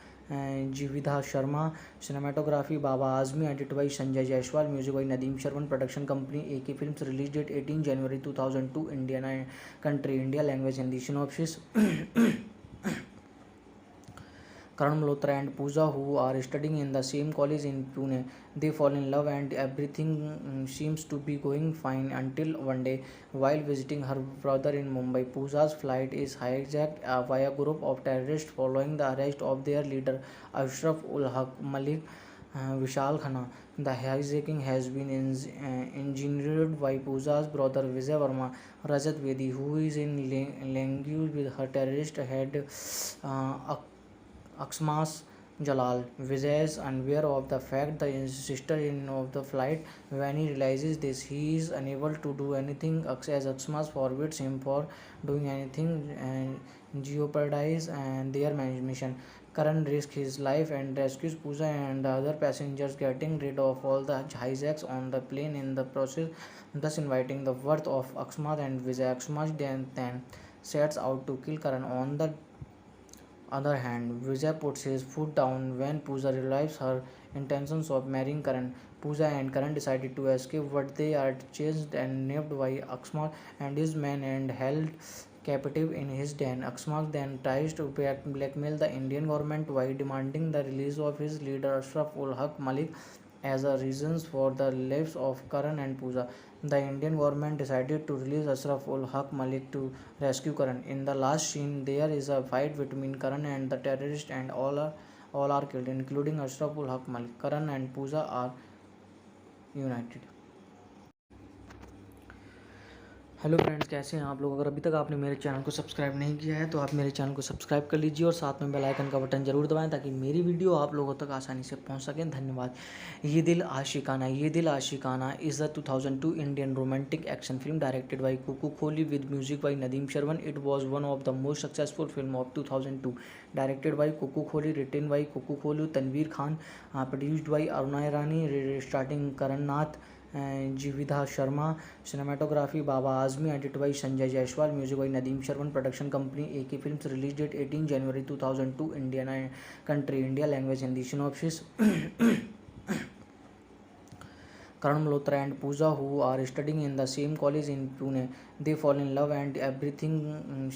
Jividha Sharma, cinematography Baba Azmi, edit by Sanjay Jaiswal, music by Nadeem Shravan, production company AK films, release date 18 January 2002, India country India, language Hindi. Synopsis Karan Malhotra and Pooja, who are studying in the same college in Pune. They fall in love and everything seems to be going fine until one day, while visiting her brother in Mumbai, Pooja's flight is hijacked by a group of terrorists following the arrest of their leader Ashraf ul Haq Malik. Vishal Khanna. The hijacking has been engineered by Pooja's brother Vijay Verma, Rajat Bedi, who is in language with her terrorist head Aksmas Jalal. Vijay is unaware of the fact the sister in of the flight. When he realizes this, he is unable to do anything as Aksmas forbids him for doing anything and jeopardize and their mission. Karan risks his life and rescues Pooja and the other passengers, getting rid of all the hijacks on the plane in the process, thus inviting the wrath of Aksmat and Vijay. Aksmat then sets out to kill Karan. On the other hand, Vijay puts his foot down when Pooja realizes her intentions of marrying Karan. Pooja and Karan decided to escape, but they are chased and nabbed by Aksmat and his men and held captive in his den. Aksmat then tries to blackmail the Indian government by demanding the release of his leader Ashraf ul Haq Malik as a reasons for the lives of Karan and Pooja. The Indian government decided to release Ashraf ul Haq Malik to rescue Karan. In the last scene, there is a fight between Karan and the terrorist, and all are killed, including Ashraf ul Haq Malik. Karan and Pooja are united. Hello friends, कैसे हैं आप लोग। अगर अभी तक आपने मेरे channel को सब्सक्राइब नहीं किया है तो आप मेरे चैनल को सब्सक्राइब कर लीजिए और साथ में बेल आइकन का बटन जरूर दबाएं ताकि मेरी वीडियो आप लोगों तक आसानी से पहुंच सकें। धन्यवाद। ये Dil आशिकाना is a 2002 Indian romantic action film directed by Kuku Kohli with music by Nadeem Shravan. It was one of the most successful film of 2002, directed by Kuku Kohli, written by Kuku Kohli, Tanveer Khan, produced by Aruna Irani, starting Karan Nath, Jividha Sharma, cinematography Baba Azmi, edit by Sanjay Jaiswal, music by Nadeem Shravan, production company AK films, release date 18 January 2002, India country India, language Hindi, synopsis. Karan Malhotra and Pooja, who are studying in the same college in Pune. They fall in love and everything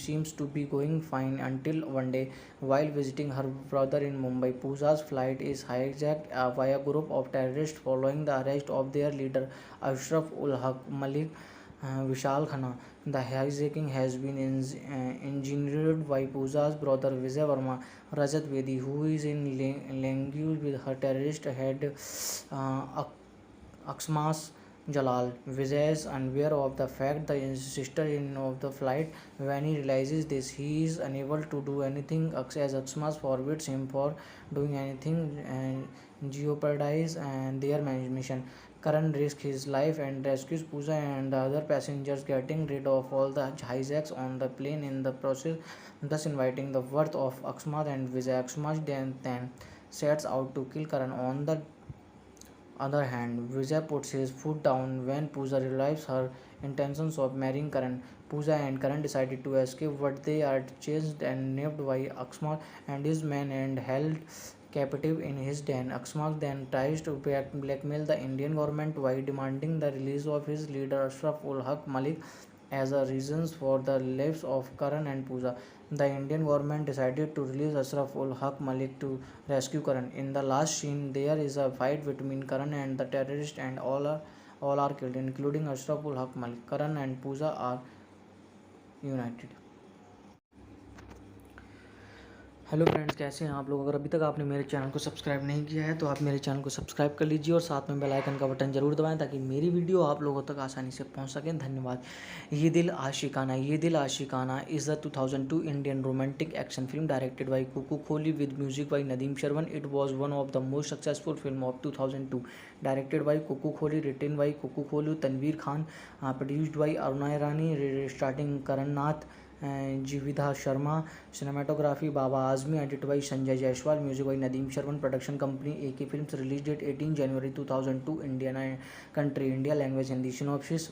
seems to be going fine until one day, while visiting her brother in Mumbai, Pooja's flight is hijacked by a group of terrorists following the arrest of their leader Ashraf ul Haq Malik Vishal Khanna. The hijacking has been engineered by Pooja's brother Vijay Verma, Rajat Bedi, who is in language with her terrorist head Aksmas Jalal. Vijay is unaware of the fact the sister-in of the flight. When he realizes this, he is unable to do anything as Aksmas forbids him for doing anything and jeopardize and their mission. Karan risks his life and rescues Pooja and the other passengers, getting rid of all the hijacks on the plane in the process, thus inviting the wrath of Aksmat and Vijay. Aksmat then sets out to kill Karan. On the other hand, Vijay puts his foot down when Pooja realizes her intentions of marrying Karan. Pooja and Karan decided to escape, but they are chased and nabbed by Aksmat and his men and held captive in his den. Aksmat then tries to blackmail the Indian government by demanding the release of his leader Ashraf ul Haq Malik as a reasons for the lives of Karan and Pooja. The Indian government decided to release Ashraf ul Haq Malik to rescue Karan. In the last scene, there is a fight between Karan and the terrorist, and all are killed, including Ashraf ul Haq Malik. Karan and Pooja are united. Hello friends, कैसे हैं आप लोग। अगर अभी तक आपने मेरे channel को सब्सक्राइब नहीं किया है तो आप मेरे चैनल को सब्सक्राइब कर लीजिए और साथ में बेल आइकन का बटन जरूर दबाएं ताकि मेरी वीडियो आप लोगों तक आसानी से पहुंच सकें। धन्यवाद। ये Dil आशिकाना is a 2002 Indian romantic action film directed by Kuku Kohli with music by Nadeem Shravan. It was one of the most successful film of 2002, directed by Kuku Kohli, written by Kuku Kohli, Tanveer Khan, produced by Aruna Irani, starting Karan Nath, Jividha Sharma, cinematography Baba Azmi, edit by Sanjay Jaiswal, music by Nadeem Shravan, production company AK films, release date 18 January 2002, India country India, language Hindi, synopsis.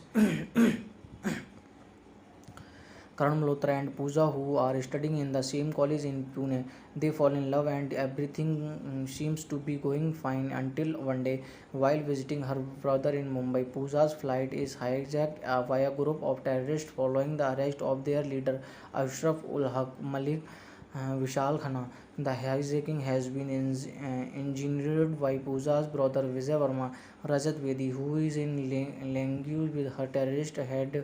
Karan Malhotra and Pooja, who are studying in the same college in Pune. They fall in love and everything seems to be going fine until one day, while visiting her brother in Mumbai, Pooja's flight is hijacked by a group of terrorists following the arrest of their leader Ashraf ul Haq Malik Vishal Khanna. The hijacking has been engineered by Pooja's brother Vijay Verma, Rajat Bedi, who is in language with her terrorist head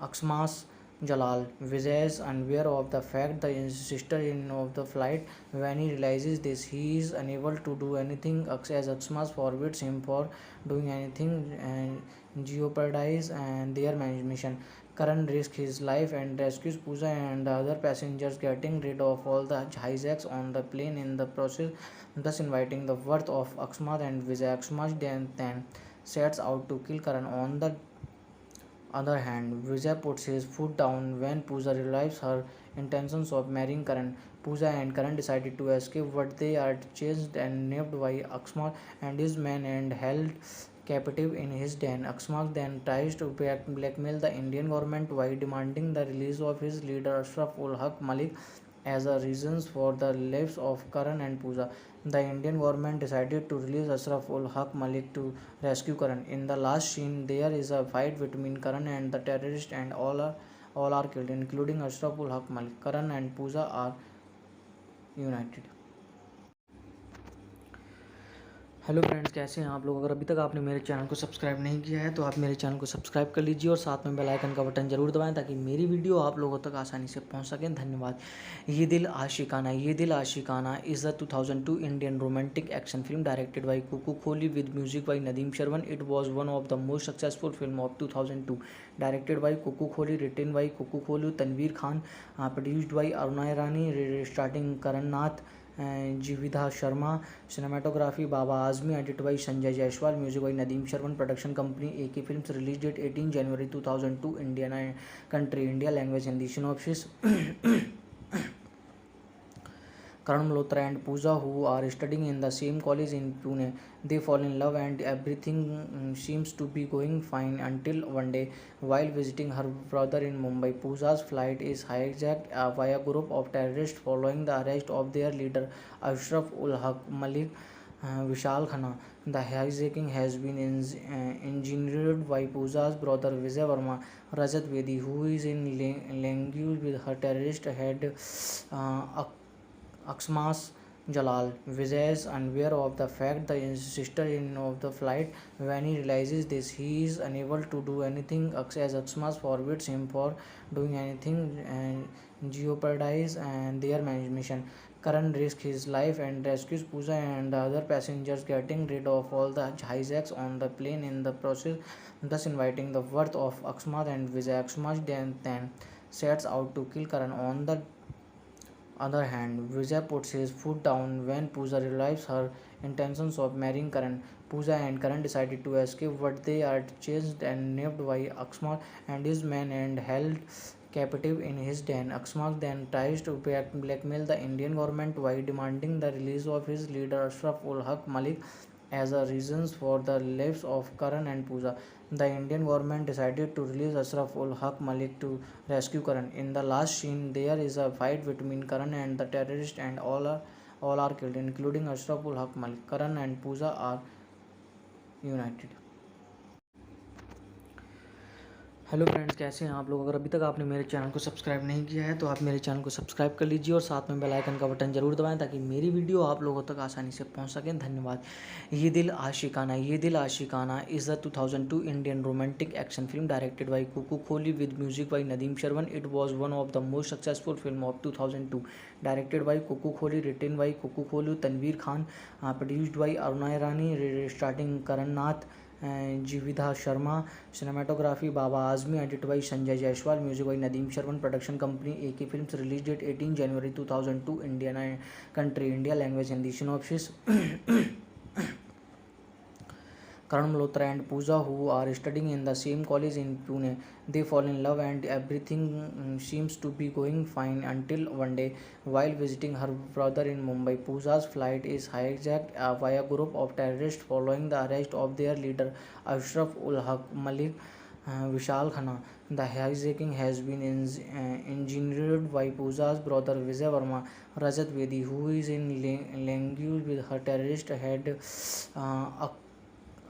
Aksmas Jalal. Vijay is unaware of the fact the sister-in of the flight. When he realizes this, he is unable to do anything as Aksmas forbids him for doing anything and jeopardize and their mission. Karan risks his life and rescues Pooja and the other passengers, getting rid of all the hijacks on the plane in the process, thus inviting the wrath of Aksmat and Vijay. Aksmat then sets out to kill Karan. On the other hand, Vijay puts his foot down when Pooja realizes her intentions of marrying Karan. Pooja and Karan decided to escape, but they are chased and nabbed by Aksmat and his men and held captive in his den. Aksmat then tries to blackmail the Indian government by demanding the release of his leader Ashraf ul Haq Malik as a reasons for the lives of Karan and Pooja. The Indian government decided to release Ashraf ul Haq Malik to rescue Karan. In the last scene, there is a fight between Karan and the terrorist, and all are killed, including Ashraf ul Haq Malik. Karan and Pooja are united. Hello friends, कैसे हैं आप लोग। अगर अभी तक आपने मेरे channel को सब्सक्राइब नहीं किया है तो आप मेरे चैनल को सब्सक्राइब कर लीजिए और साथ में बेल आइकन का बटन जरूर दबाएं ताकि मेरी वीडियो आप लोगों तक आसानी से पहुंच सकें। धन्यवाद। ये Dil आशिकाना is a 2002 Indian romantic action film directed by Kuku Kohli with music by Nadeem Shravan. It was one of the most successful film of 2002, directed by Kuku Kohli, written by Kuku Kohli, Tanveer Khan, produced by Aruna Irani, starting Karan Nath, Jividha Sharma, cinematography Baba Azmi, edit by Sanjay Jaiswal, music by Nadeem Shravan, production company AK films, release date 18 January 2002, India country India, language Hindi, synopsis. Karan Malhotra and Pooja, who are studying in the same college in Pune. They fall in love and everything seems to be going fine until one day, while visiting her brother in Mumbai, Pooja's flight is hijacked by a group of terrorists following the arrest of their leader Ashraf ul Haq Malik Vishal Khanna. The hijacking has been engineered by Pooja's brother Vijay Verma, Rajat Bedi, who is in language with her terrorist head uh, Aksmas Jalal. Vijay is unaware of the fact that his sister in of the flight. When he realizes this, he is unable to do anything as Aksmas forbids him for doing anything and jeopardize and their mission. Karan risks his life and rescues Pooja and the other passengers, getting rid of all the hijacks on the plane in the process, thus inviting the wrath of Aksmat and Vijay. Aksmat then sets out to kill Karan. On the other hand, Vijay puts his foot down when Pooja realizes her intentions of marrying Karan. Pooja and Karan decided to escape, but they are chased and nabbed by Aksmat and his men and held captive in his den. Aksmat then tries to blackmail the Indian government by demanding the release of his leader Ashraf ul Haq Malik as a reasons for the lives of Karan and Pooja. The Indian government decided to release Ashraf ul Haq Malik to rescue Karan. In the last scene, there is a fight between Karan and the terrorist, and all are killed, including Ashraf ul Haq Malik. Karan and Pooja are united. Hello friends, कैसे हैं आप लोग। अगर अभी तक आपने मेरे channel को सब्सक्राइब नहीं किया है तो आप मेरे चैनल को सब्सक्राइब कर लीजिए और साथ में बेल आइकन का बटन जरूर दबाएं ताकि मेरी वीडियो आप लोगों तक आसानी से पहुंच सकें। धन्यवाद। ये Dil आशिकाना is a 2002 Indian romantic action film directed by Kuku Kohli with music by Nadeem Shravan. It was one of the most successful film of 2002, directed by Kuku Kohli, written by Kuku Kohli, Tanveer Khan, produced by Aruna Irani, starting Karan Nath, Jividha Sharma, cinematography Baba Azmi, edit by Sanjay Jaiswal, music by Nadeem Shravan, production company AK films, release date 18 January 2002, India country India, language Hindi, synopsis. Karan Malhotra and Pooja, who are studying in the same college in Pune. They fall in love and everything seems to be going fine until one day, while visiting her brother in Mumbai, Pooja's flight is hijacked by a group of terrorists following the arrest of their leader Ashraf ul Haq Malik Vishal Khanna. The hijacking has been engineered by Pooja's brother Vijay Verma, Rajat Bedi, who is in language with her terrorist head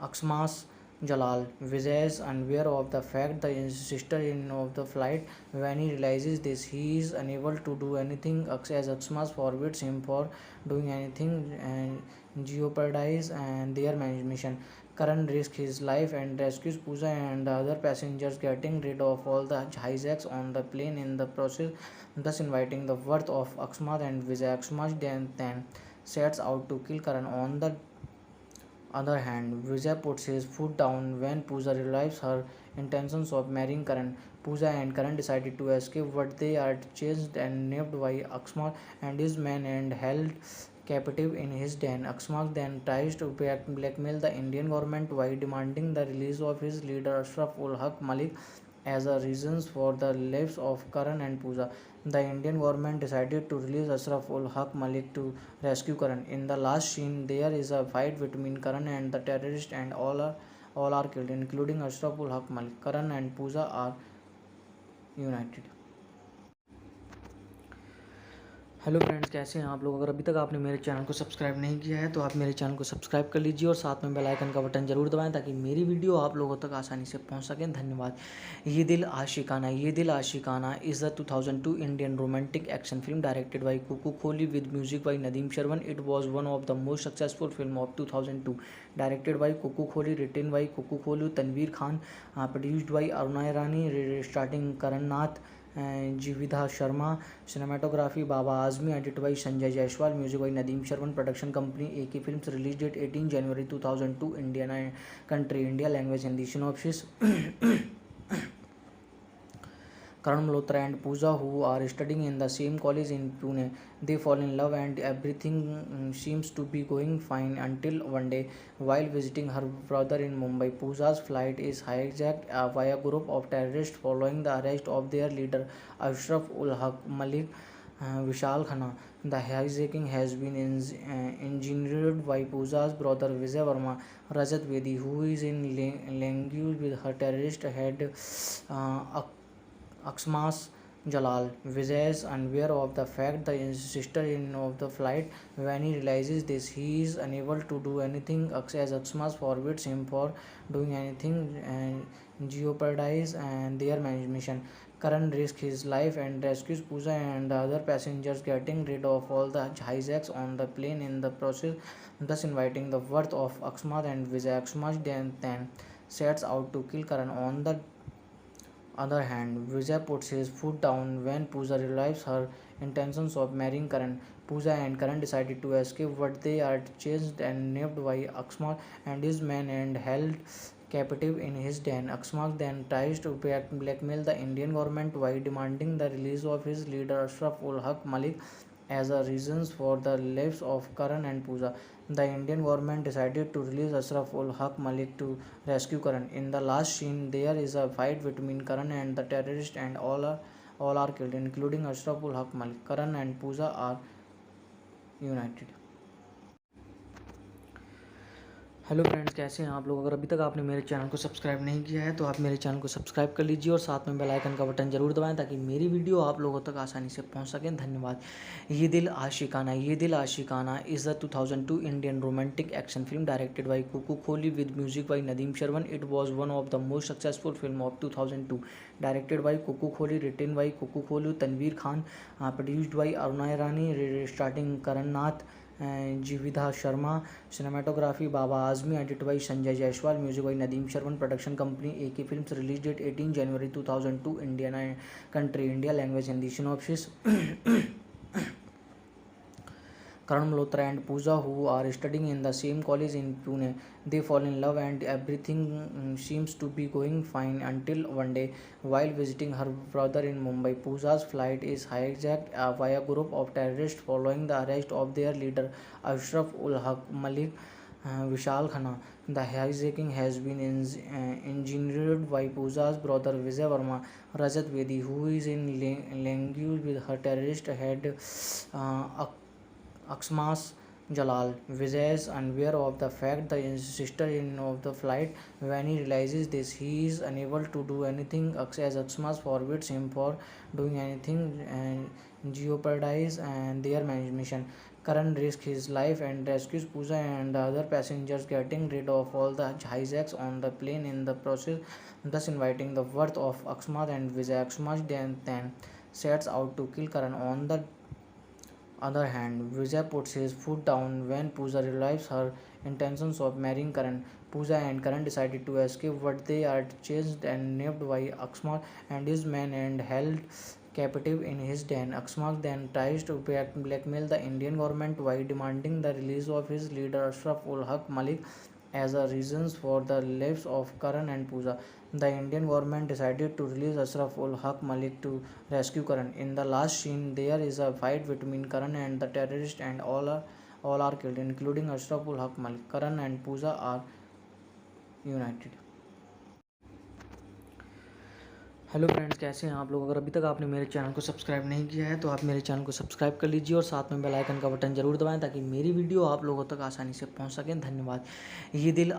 Aksmas Jalal. Vijay is unaware of the fact that his sister in of the flight. When he realizes this, he is unable to do anything as Aksmas forbids him for doing anything and jeopardize and their mission. Karan risks his life and rescues Pooja and the other passengers, getting rid of all the hijacks on the plane in the process, thus inviting the wrath of Aksmat and Vijay. Aksmat then sets out to kill Karan. On the other hand, Vijay puts his foot down when Pooja realizes her intentions of marrying Karan. Pooja and Karan decided to escape, but they are chased and nabbed by Aksmat and his men and held captive in his den. Aksmat then tries to blackmail the Indian government by demanding the release of his leader Ashraf ul Haq Malik as a reasons for the lives of Karan and Pooja. The Indian government decided to release Ashraf ul Haq Malik to rescue Karan. In the last scene, there is a fight between Karan and the terrorist, and all are killed, including Ashraf ul Haq Malik. Karan and Pooja are united. Hello friends, कैसे हैं आप लोग। अगर अभी तक आपने मेरे channel को सब्सक्राइब नहीं किया है तो आप मेरे चैनल को सब्सक्राइब कर लीजिए और साथ में बेल आइकन का बटन जरूर दबाएं ताकि मेरी वीडियो आप लोगों तक आसानी से पहुंच सकें। धन्यवाद। ये Dil आशिकाना is a 2002 Indian romantic action film directed by Kuku Kohli with music by Nadeem Shravan. It was one of the most successful film of 2002, directed by Kuku Kohli, written by Kuku Kohli, Tanveer Khan, produced by Aruna Irani, starting Karan Nath, Jividha Sharma, cinematography Baba Azmi, edit by Sanjay Jaiswal, music by Nadeem Shravan, production company AK films, release date 18 January 2002, India country India, language Hindi, synopsis. Karan Malhotra and Pooja, who are studying in the same college in Pune. They fall in love and everything seems to be going fine until one day, while visiting her brother in Mumbai, Pooja's flight is hijacked by a group of terrorists following the arrest of their leader Ashraf ul Haq Malik. Vishal Khanna. The hijacking has been engineered by Pooja's brother Vijay Verma, Rajat Bedi, who is in language with her terrorist head Aksmas Jalal. Vijay is unaware of the fact the sister-in of the flight. When he realizes this, he is unable to do anything as Aksmas forbids him for doing anything and jeopardize and their mission. Karan risks his life and rescues Pooja and the other passengers, getting rid of all the hijacks on the plane in the process, thus inviting the wrath of Aksmat and Vijay. Aksmat then sets out to kill Karan. On the other hand, Vijay puts his foot down when Pooja realizes her intentions of marrying Karan. Pooja and Karan decided to escape, but they are chased and nabbed by Aksmat and his men and held captive in his den. Aksmat then tries to blackmail the Indian government by demanding the release of his leader Ashraf ul Haq Malik as a reasons for the lives of Karan and Pooja. The Indian government decided to release Ashraf ul Haq Malik to rescue Karan. In the last scene, there is a fight between Karan and the terrorist, and all are killed, including Ashraf ul Haq Malik. Karan and Pooja are united. Hello friends, कैसे हैं आप लोग। अगर अभी तक आपने मेरे channel को सब्सक्राइब नहीं किया है तो आप मेरे चैनल को सब्सक्राइब कर लीजिए और साथ में बेल आइकन का बटन जरूर दबाएं ताकि मेरी वीडियो आप लोगों तक आसानी से पहुंच सकें। धन्यवाद। ये Dil आशिकाना is a 2002 Indian romantic action film directed by Kuku Kohli with music by Nadeem Shravan. It was one of the most successful film of 2002, directed by Kuku Kohli, written by Kuku Kohli, Tanveer Khan, produced by Aruna Irani, starting Karan Nath, Jividha Sharma, cinematography Baba Azmi, edit by Sanjay Jaiswal, music by Nadeem Shravan, production company AK films, release date 18 January 2002, India country India, language Hindi, synopsis. Karan Malhotra and Pooja, who are studying in the same college in Pune. They fall in love and everything seems to be going fine until one day, while visiting her brother in Mumbai, Pooja's flight is hijacked by a group of terrorists following the arrest of their leader Ashraf ul Haq Malik. Vishal Khanna. The hijacking has been engineered by Pooja's brother Vijay Verma, Rajat Bedi, who is in language with her terrorist head Aksmas Jalal. Vijay is unaware of the fact the sister-in of the flight. When he realizes this, he is unable to do anything as Aksmas forbids him for doing anything and jeopardize and their mission. Karan risks his life and rescues Pooja and the other passengers, getting rid of all the hijacks on the plane in the process, thus inviting the wrath of Aksmat and Vijay. Aksmat then sets out to kill Karan. On the other hand, Vijay puts his foot down when Pooja realizes her intentions of marrying Karan. Pooja and Karan decided to escape, but they are chased and nabbed by Aksmat and his men and held captive in his den. Aksmat then tries to blackmail the Indian government by demanding the release of his leader Ashraf ul Haq Malik as a reasons for the lives of Karan and Pooja. The Indian government decided to release Ashraf ul Haq Malik to rescue Karan. In the last scene, there is a fight between Karan and the terrorist, and all are killed, including Ashraf ul Haq Malik. Karan and Pooja are united. Hello friends, कैसे हैं आप लोग। अगर अभी तक आपने मेरे channel को सब्सक्राइब नहीं किया है तो आप मेरे चैनल को सब्सक्राइब कर लीजिए और साथ में बेल आइकन का बटन जरूर दबाएं ताकि मेरी वीडियो आप लोगों तक आसानी से पहुंच सकें। धन्यवाद। ये Dil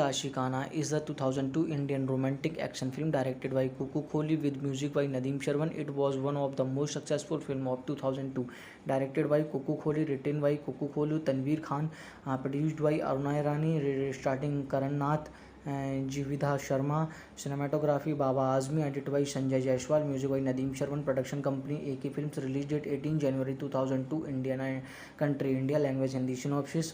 आशिकाना is the 2002 Indian romantic action film directed by Kuku Kohli with music by Nadeem Shravan. It was one of the most successful film of 2002 directed by Kuku Kohli, written by Kuku Kohli, Tanveer Khan, produced by Aruna Irani, starting Karan Nath, Jividha Sharma, cinematography Baba Azmi, edit by Sanjay Jaiswal, music by Nadeem Shravan, production company AK films, release date 18 January 2002, India country India, language Hindi, synopsis.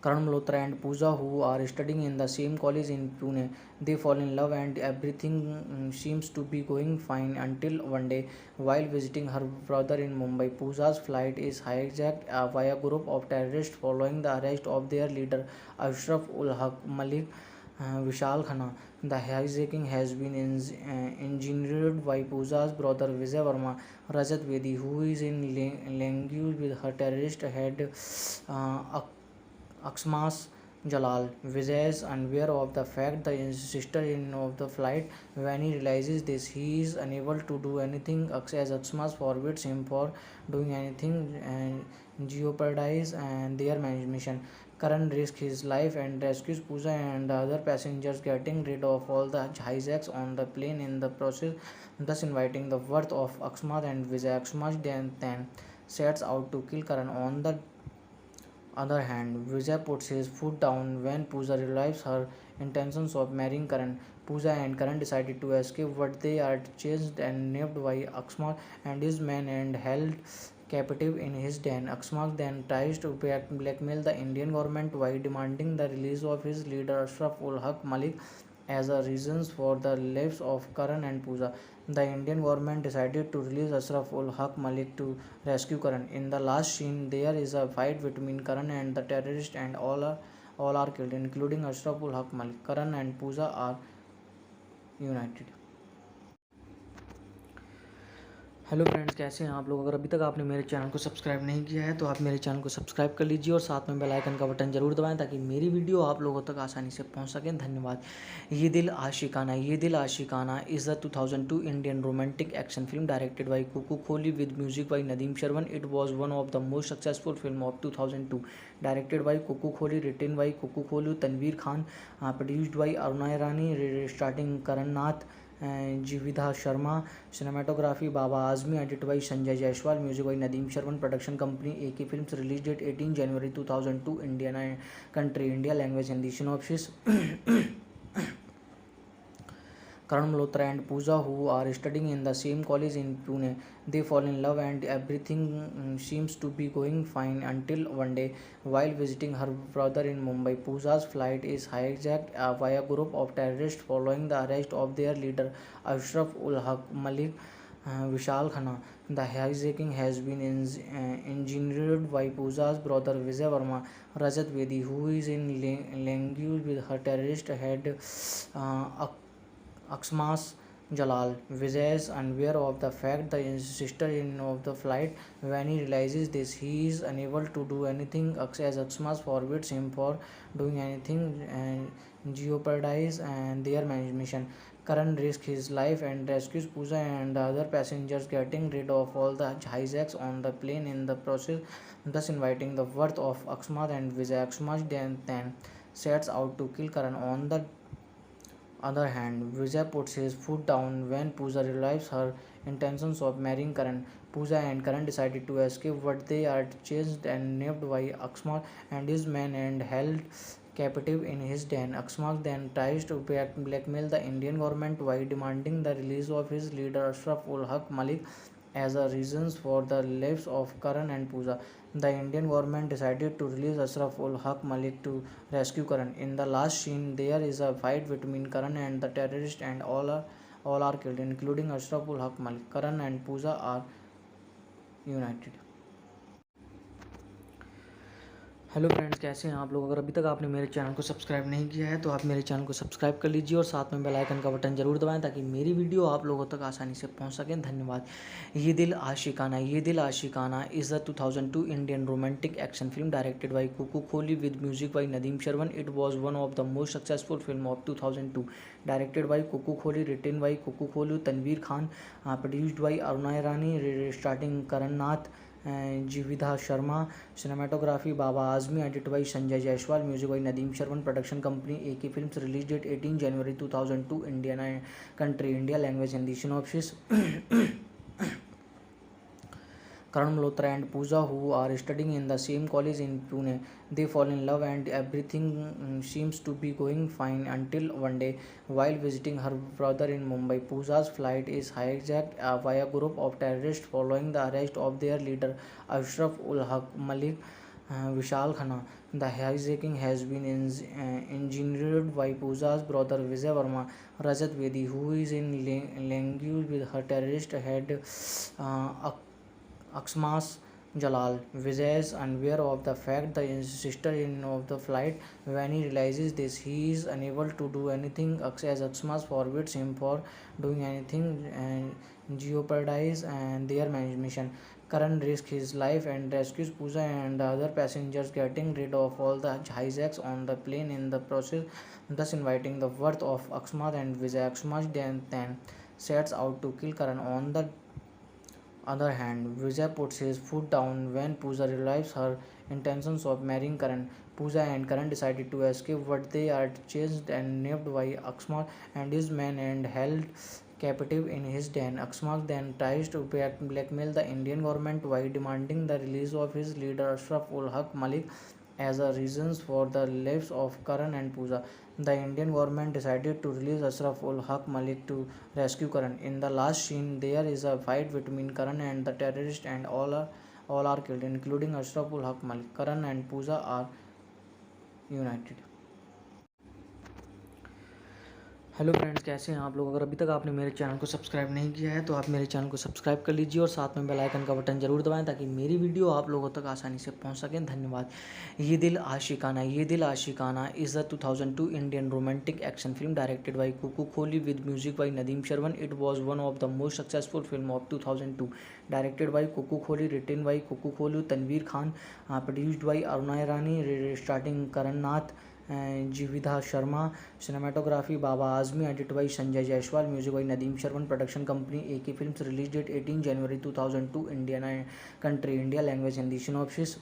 Karan Malhotra and Pooja, who are studying in the same college in Pune. They fall in love and everything seems to be going fine until one day, while visiting her brother in Mumbai, Pooja's flight is hijacked by a group of terrorists following the arrest of their leader Ashraf ul Haq Malik. Vishal Khanna. The hijacking has been engineered by Pooja's brother Vijay Verma, Rajat Vedi, who is in language with her terrorist head uh, Aksmas Jalal. Vijay is unaware of the fact the sister-in of the flight. When he realizes this, he is unable to do anything as Aksmas forbids him for doing anything and jeopardize and their mission. Karan risks his life and rescues Pooja and the other passengers, getting rid of all the hijacks on the plane in the process, thus inviting the wrath of Aksmat and Vijay. Aksmat then sets out to kill Karan. On the other hand, Vijay puts his foot down when Pooja realizes her intentions of marrying Karan. Pooja and Karan decided to escape, but they are chased and nabbed by Aksmat and his men and held captive in his den. Aksmat then tries to blackmail the Indian government by demanding the release of his leader Ashraf ul Haq Malik as a reasons for the lives of Karan and Pooja. The Indian government decided to release Ashraf ul Haq Malik to rescue Karan. In the last scene, there is a fight between Karan and the terrorist, and all are killed, including Ashraf ul Haq Malik. Karan and Pooja are united. Hello friends, कैसे हैं आप लोग। अगर अभी तक आपने मेरे channel को सब्सक्राइब नहीं किया है तो आप मेरे चैनल को सब्सक्राइब कर लीजिए और साथ में बेल आइकन का बटन जरूर दबाएं ताकि मेरी वीडियो आप लोगों तक आसानी से पहुंच सकें। धन्यवाद। ये Dil आशिकाना is the 2002 Indian romantic action film directed by Kuku Kohli with music by Nadeem Shravan. It was one of the most successful film of 2002 directed by Kuku Kohli, written by Kuku Kohli, Tanveer Khan, produced by Aruna Irani, starting Karan Nath, Jividha Sharma, cinematography Baba Azmi, edit by Sanjay Jaiswal, music by Nadeem Shravan, production company AK films, release date 18 January 2002, India country India, language Hindi, synopsis. Karan Malhotra and Pooja, who are studying in the same college in Pune. They fall in love and everything seems to be going fine until one day, while visiting her brother in Mumbai, Pooja's flight is hijacked by a group of terrorists following the arrest of their leader Ashraf ul Haq Malik. Vishal Khanna. The hijacking has been engineered by Pooja's brother Vijay Verma, Rajat Vedi, who is in language with her terrorist head Aksmas Jalal. Vijay is unaware of the fact the sister-in of the flight. When he realizes this, he is unable to do anything as Aksmas forbids him for doing anything and jeopardize and their mission. Karan risks his life and rescues Pooja and the other passengers, getting rid of all the hijacks on the plane in the process, thus inviting the wrath of Aksmat and Vijay. Aksmat then sets out to kill Karan. On the other hand, Vijay puts his foot down when Pooja realizes her intentions of marrying Karan. Pooja and Karan decided to escape, but they are chased and nabbed by Aksmat and his men and held captive in his den. Aksmat then tries to blackmail the Indian government by demanding the release of his leader Ashraf ul Haq Malik as a reasons for the lives of Karan and Pooja. The Indian government decided to release Ashraf ul Haq Malik to rescue Karan. In the last scene, there is a fight between Karan and the terrorist, and all are killed, including Ashraf ul Haq Malik. Karan and Pooja are united. Hello friends, कैसे हैं आप लोग। अगर अभी तक आपने मेरे channel को सब्सक्राइब नहीं किया है तो आप मेरे चैनल को सब्सक्राइब कर लीजिए और साथ में बेल आइकन का बटन जरूर दबाएं ताकि मेरी वीडियो आप लोगों तक आसानी से पहुंच सके। धन्यवाद। ये Dil आशिकाना is a 2002 Indian romantic action film directed by Kuku Kohli with music by Nadeem Shravan. It was one of the most successful film of 2002, directed by Kuku Kohli, written by Kuku Kohli, Tanveer Khan, produced by Aruna Irani, starting Karan Nath, Jividha Sharma, cinematography Baba Azmi, edit by Sanjay Jaiswal, music by Nadeem Shravan, production company AK films, release date 18 January 2002, India country India, language Hindi. Synopsis: Karan Malhotra and Pooja, who are studying in the same college in Pune. They fall in love and everything seems to be going fine until one day, while visiting her brother in Mumbai, Pooja's flight is hijacked by a group of terrorists following the arrest of their leader Ashraf ul Haq Malik. Vishal Khanna. The hijacking has been engineered by Pooja's brother Vijay Verma, Rajat Vedi, who is in language with her terrorist head uh, Aksmas Jalal. Vijay is unaware of the fact that his sister in of the flight. When he realizes this, he is unable to do anything as Aksmas forbids him for doing anything and jeopardize and their mission. Karan risks his life and rescues Pooja and the other passengers, getting rid of all the hijacks on the plane in the process, thus inviting the wrath of Aksmat and Vijay. Aksmat then sets out to kill Karan. On the other hand, Vijay puts his foot down when Pooja realizes her intentions of marrying Karan. Pooja and Karan decided to escape, but they are chased and nabbed by Aksmat and his men and held captive in his den. Aksmat then tries to blackmail the Indian government by demanding the release of his leader Ashraf ul Haq Malik as a reasons for the lives of Karan and Pooja. The Indian government decided to release Ashraf ul Haq Malik to rescue Karan. In the last scene, there is a fight between Karan and the terrorist, and all are killed, including Ashraf ul Haq Malik. Karan and Pooja are united. Hello friends, कैसे हैं आप लोग। अगर अभी तक आपने मेरे channel को सब्सक्राइब नहीं किया है तो आप मेरे चैनल को सब्सक्राइब कर लीजिए और साथ में बेल आइकन का बटन जरूर दबाएं ताकि मेरी वीडियो आप लोगों तक आसानी से पहुंच सके। धन्यवाद। ये Dil आशिकाना is a 2002 Indian romantic action film directed by Kuku Kohli with music by Nadeem Shravan. It was one of the most successful film of 2002, directed by Kuku Kohli, written by Kuku Kohli, Tanveer Khan, produced by Aruna Irani, starting Karan Nath, Jividha Sharma, cinematography Baba Azmi, edit by Sanjay Jaiswal, music by Nadeem Shravan, production company AK films, release date 18 January 2002, India country India, language Hindi. Synopsis: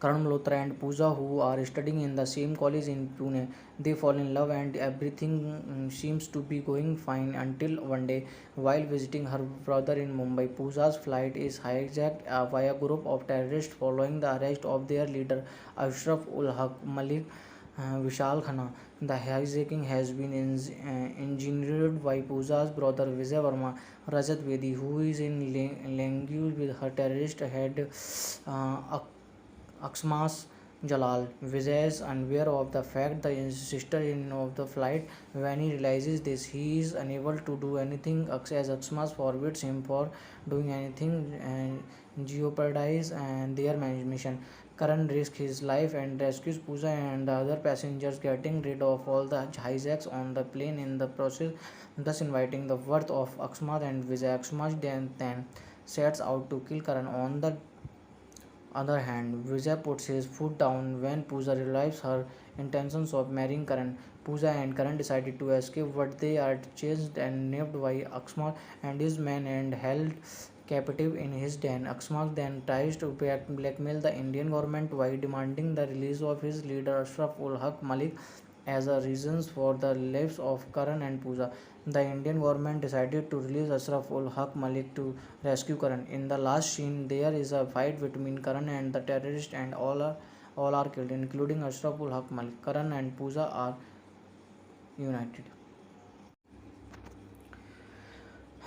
Karan Malhotra and Pooja, who are studying in the same college in Pune. They fall in love and everything seems to be going fine until one day, while visiting her brother in Mumbai, Pooja's flight is hijacked by a group of terrorists following the arrest of their leader Ashraf ul Haq Malik. Vishal Khanna. The hijacking has been engineered by Pooja's brother Vijay Verma, Rajat Vedi, who is in language with her terrorist head Aksmas Jalal. Vijay is unaware of the fact that his sister in of the flight. When he realizes this, he is unable to do anything as Aksmas forbids him for doing anything and jeopardize and their mission. Karan risks his life and rescues Pooja and the other passengers, getting rid of all the hijacks on the plane in the process, thus inviting the wrath of Aksmat and Vijay. Aksmat then sets out to kill Karan. On the other hand, Vijay puts his foot down when Pooja realizes her intentions of marrying Karan. Pooja and Karan decided to escape, but they are chased and nabbed by Aksmat and his men and held captive in his den. Aksmat then tries to blackmail the Indian government by demanding the release of his leader Ashraf ul Haq Malik as a reasons for the lives of Karan and Pooja. The Indian government decided to release Ashraf ul Haq Malik to rescue Karan. In the last scene, there is a fight between Karan and the terrorist, and all are killed, including Ashraf ul Haq Malik. Karan and Pooja are united.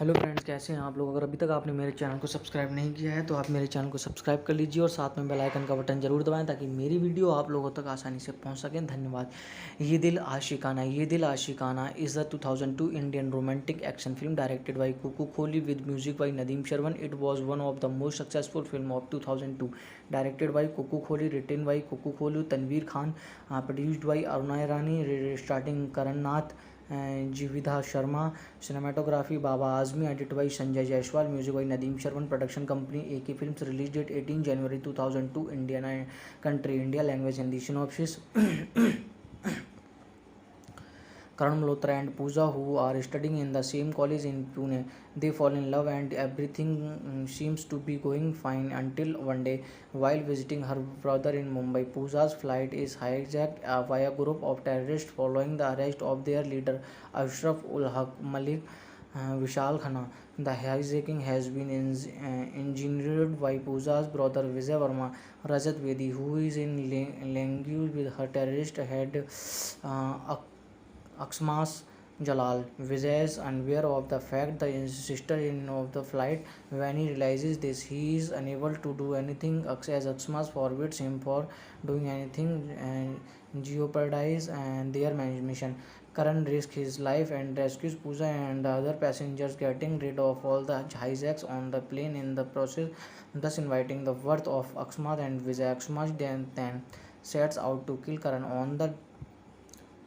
Hello friends, कैसे हैं आप लोग। अगर अभी तक आपने मेरे channel को सब्सक्राइब नहीं किया है तो आप मेरे चैनल को सब्सक्राइब कर लीजिए और साथ में बेल आइकन का बटन जरूर दबाएं ताकि मेरी वीडियो आप लोगों तक आसानी से पहुंच सकें। धन्यवाद। ये Dil आशिकाना is a 2002 Indian romantic action film directed by Kuku Kohli with music by Nadeem Shravan. It was one of the most successful film of 2002, directed by Kuku Kohli, written by Kuku Kohli, Tanveer Khan, produced by Aruna Irani, starting Karan Nath, Jividha Sharma, cinematography Baba Azmi, edited by Sanjay Jaiswal, music by Nadeem Sharman, production company AK Films, release date 18 January 2002, Indian country India, language Hindi, synopsis. Karan Malhotra and Pooja, who are studying in the same college in Pune, they fall in love and everything seems to be going fine until one day, while visiting her brother in Mumbai, Pooja's flight is hijacked by a group of terrorists following the arrest of their leader Ashraf ul Haq Malik Vishal Khanna. The hijacking has been engineered by Pooja's brother Vijay Verma, Rajat Vedi, who is in language with her terrorist head Aksmas Jalal. Vijay is unaware of the fact that his sister in of the flight. When he realizes this, he is unable to do anything as Aksmas forbids him for doing anything and jeopardize and their mission. Karan risks his life and rescues Pooja and the other passengers, getting rid of all the hijacks on the plane in the process, thus inviting the wrath of Aksmat and Vijay. Aksmat then sets out to kill Karan. On the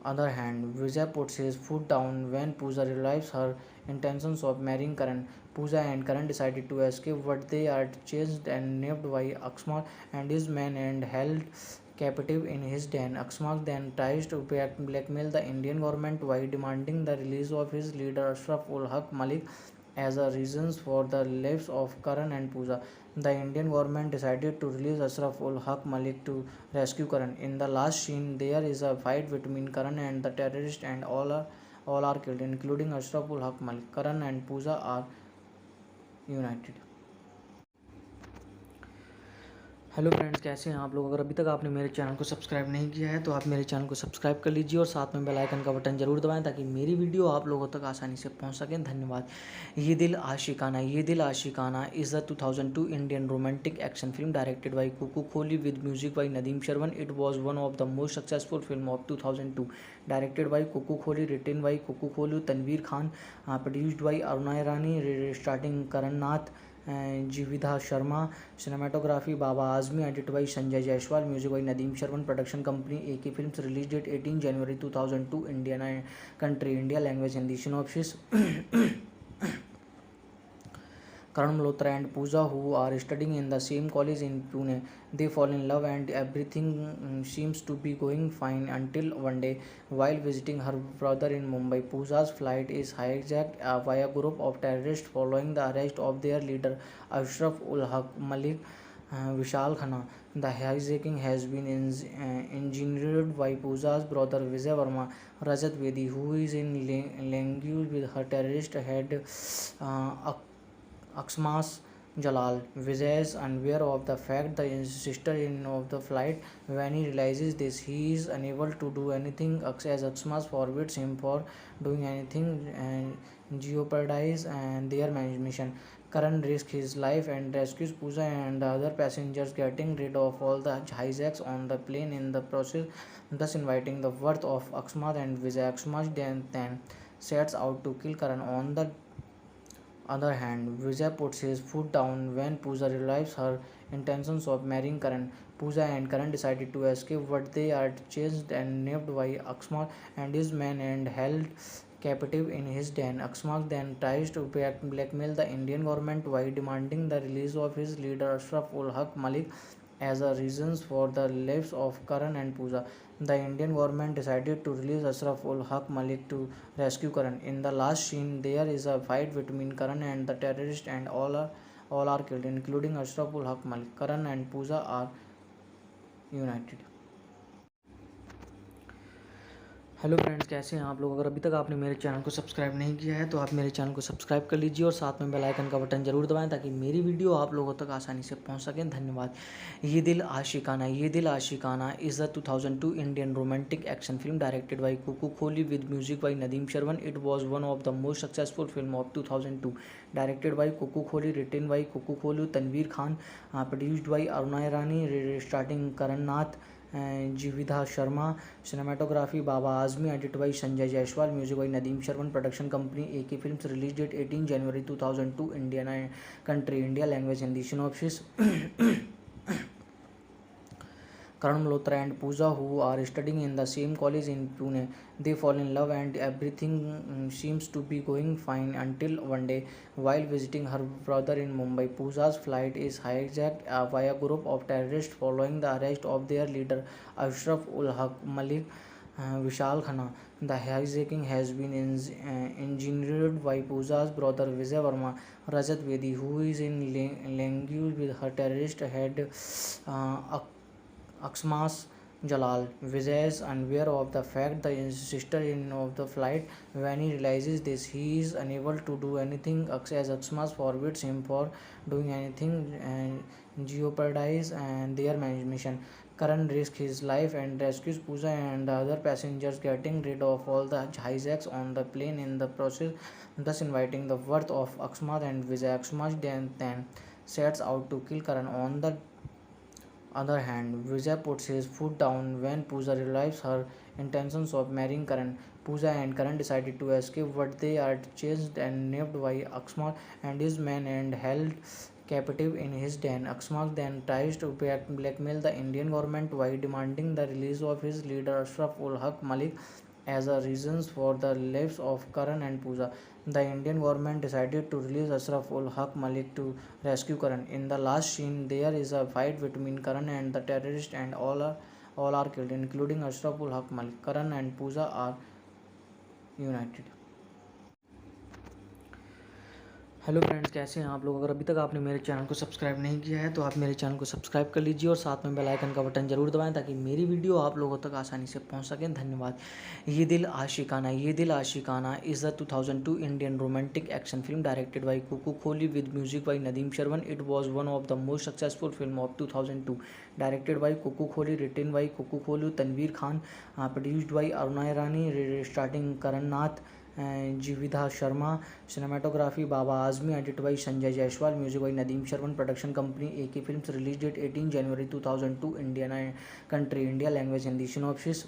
other hand, Vijay puts his foot down when Pooja realizes her intentions of marrying Karan. Pooja and Karan decided to escape, but they are chased and nabbed by Aksmat and his men and held captive in his den. Aksmat then tries to blackmail the Indian government by demanding the release of his leader Ashraf ul Haq Malik as a reasons for the lives of Karan and Pooja. The Indian government decided to release Ashraf ul Haq Malik to rescue Karan. In the last scene, there is a fight between Karan and the terrorist, and all are killed, including Ashraf ul Haq Malik. Karan and Pooja are united. Hello friends, कैसे हैं आप लोग। अगर अभी तक आपने मेरे channel को सब्सक्राइब नहीं किया है तो आप मेरे चैनल को सब्सक्राइब कर लीजिए और साथ में बेल आइकन का बटन जरूर दबाएं ताकि मेरी वीडियो आप लोगों तक आसानी से पहुंच सकें। धन्यवाद। ये Dil आशिकाना is a 2002 Indian romantic action film directed by Kuku Kohli with music by Nadeem Shravan. It was one of the most successful film of 2002, directed by Kuku Kohli, written by Kuku Kohli, Tanveer Khan, produced by Aruna Irani, starting Karan Nath, Jividha Sharma, cinematography Baba Azmi, edited by Sanjay Jaiswal, music by Nadeem Sharman, production company AK Films, release date 18 January 2002, Indian country India, language Hindi, synopsis. Karan Malhotra and Pooja, who are studying in the same college in Pune, they fall in love and everything seems to be going fine until one day, while visiting her brother in Mumbai, Pooja's flight is hijacked by a group of terrorists following the arrest of their leader Ashraf ul Haq Malik Vishal Khanna. The hijacking has been engineered by Pooja's brother Vijay Verma, Rajat Vedi, who is in language with her terrorist head Aksmas Jalal. Vijay is unaware of the fact that his sister in of the flight. When he realizes this, he is unable to do anything as Aksmas forbids him for doing anything and jeopardize and their mission. Karan risks his life and rescues Pooja and the other passengers, getting rid of all the hijacks on the plane in the process, thus inviting the wrath of Aksmat and Vijay. Aksmat then sets out to kill Karan. On the other hand, Vijay puts his foot down when Pooja realizes her intentions of marrying Karan. Pooja and Karan decided to escape, but they are chased and nabbed by Aksmat and his men and held captive in his den. Aksmat then tries to blackmail the Indian government by demanding the release of his leader Ashraf ul Haq Malik as a reasons for the lives of Karan and Pooja. The Indian government decided to release Ashraf ul Haq Malik to rescue Karan. In the last scene, there is a fight between Karan and the terrorist, and all are killed, including Ashraf ul Haq Malik. Karan and Pooja are united. Hello friends, कैसे हैं आप लोग। अगर अभी तक आपने मेरे channel को सब्सक्राइब नहीं किया है तो आप मेरे चैनल को सब्सक्राइब कर लीजिए और साथ में बेल आइकन का बटन जरूर दबाएं ताकि मेरी वीडियो आप लोगों तक आसानी से पहुंच सकें। धन्यवाद। ये Dil आशिकाना is the 2002 Indian romantic action film directed by Kuku Kohli with music by Nadeem Shravan. It was one of the most successful film of 2002, directed by Kuku Kohli, written by Kuku Kohli, Tanveer Khan, produced by Aruna Irani, starting Karan Nath, Jividha Sharma, cinematography Baba Azmi, edited by Sanjay Jaiswal, music by Nadeem Sharman, production company AK Films, release date 18 January 2002, Indiana country India, language Hindi, synopsis. Karan Malhotra and Pooja, who are studying in the same college in Pune, they fall in love and everything seems to be going fine until one day, while visiting her brother in Mumbai, Pooja's flight is hijacked by a group of terrorists following the arrest of their leader Ashraf ul Haq Malik Vishal Khanna. The hijacking has been engineered by Pooja's brother Vijay Verma, Rajat Vedi, who is in language with her terrorist head Aksmas Jalal. Vijay is unaware of the fact that his sister in of the flight. When he realizes this, he is unable to do anything as Aksmas forbids him for doing anything and jeopardize and their mission. Karan risks his life and rescues Pooja and the other passengers, getting rid of all the hijacks on the plane in the process, thus inviting the wrath of Aksmat and Vijay. Aksmat then sets out to kill Karan. On the other hand, Vijay puts his foot down when Pooja realizes her intentions of marrying Karan. Pooja and Karan decided to escape, but they are chased and nabbed by Aksmat and his men and held captive in his den. Aksmat then tries to blackmail the Indian government by demanding the release of his leader Ashraf ul Haq Malik as a reasons for the lives of Karan and Pooja. The Indian government decided to release Ashraf ul Haq Malik to rescue Karan. In the last scene, there is a fight between Karan and the terrorist, and all are killed, including Ashraf ul Haq Malik. Karan and Pooja are united. Hello friends, कैसे हैं आप लोग। अगर अभी तक आपने मेरे channel को सब्सक्राइब नहीं किया है तो आप मेरे चैनल को सब्सक्राइब कर लीजिए और साथ में बेल आइकन का बटन जरूर दबाएं ताकि मेरी वीडियो आप लोगों तक आसानी से पहुंच सकें। धन्यवाद। ये Dil आशिकाना is the 2002 Indian romantic action film directed by Kuku Kohli with music by Nadeem Shravan. It was one of the most successful film of 2002, directed by Kuku Kohli, written by Kuku Kohli, Tanveer Khan, produced by Aruna Irani, starting Karan Nath, Jividha Sharma, cinematography Baba Azmi, edited by Sanjay Jaiswal, music by Nadeem Sharman, production company AK Films, release date 18 January 2002, Indiana country India, language Hindi, synopsis.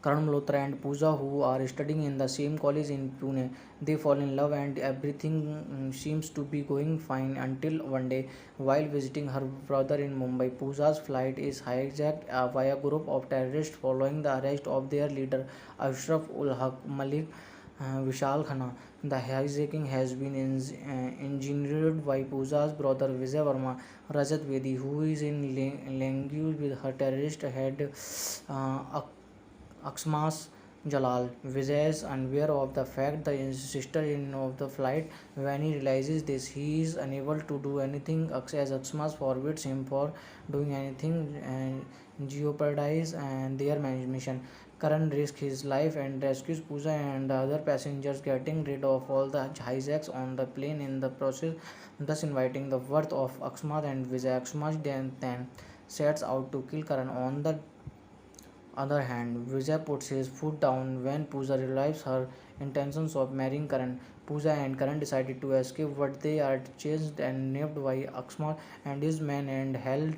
Karan Malhotra and Pooja, who are studying in the same college in Pune, they fall in love and everything seems to be going fine until one day, while visiting her brother in Mumbai, Pooja's flight is hijacked by a group of terrorists following the arrest of their leader Ashraf ul Haq Malik Vishal Khanna. The hijacking has been engineered by Pooja's brother Vijay Verma, Rajat Vedi, who is in language with her terrorist head Aksmas Jalal. Vijay is unaware of the fact that his sister in of the flight. When he realizes this, he is unable to do anything as Aksmas forbids him for doing anything and jeopardize and their mission. Karan risks his life and rescues Pooja and the other passengers, getting rid of all the hijacks on the plane in the process, thus inviting the wrath of Aksmat and Vijay. Aksmat then sets out to kill Karan. On the other hand, Vijay puts his foot down when Pooja realizes her intentions of marrying Karan. Pooja and Karan decided to escape, but they are chased and nabbed by Aksmat and his men and held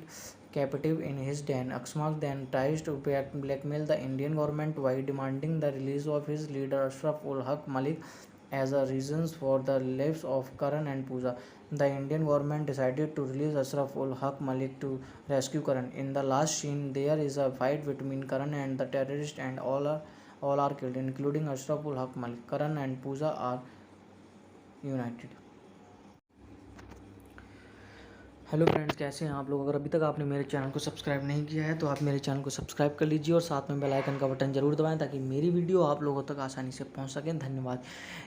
captive in his den. Aksmat then tries to blackmail the Indian government by demanding the release of his leader Ashraf ul Haq Malik as a reasons for the lives of Karan and Pooja. The Indian government decided to release Ashraf ul Haq Malik to rescue Karan. In the last scene, there is a fight between Karan and the terrorist, and all are killed, including Ashraf ul Haq Malik. Karan and Pooja are united. Hello friends, कैसे हैं आप लोग। अगर अभी तक आपने मेरे channel को सब्सक्राइब नहीं किया है तो आप मेरे चैनल को सब्सक्राइब कर लीजिए और साथ में बेल आइकन का बटन जरूर दबाएं ताकि मेरी वीडियो आप लोगों तक आसानी से पहुंच सकें। धन्यवाद।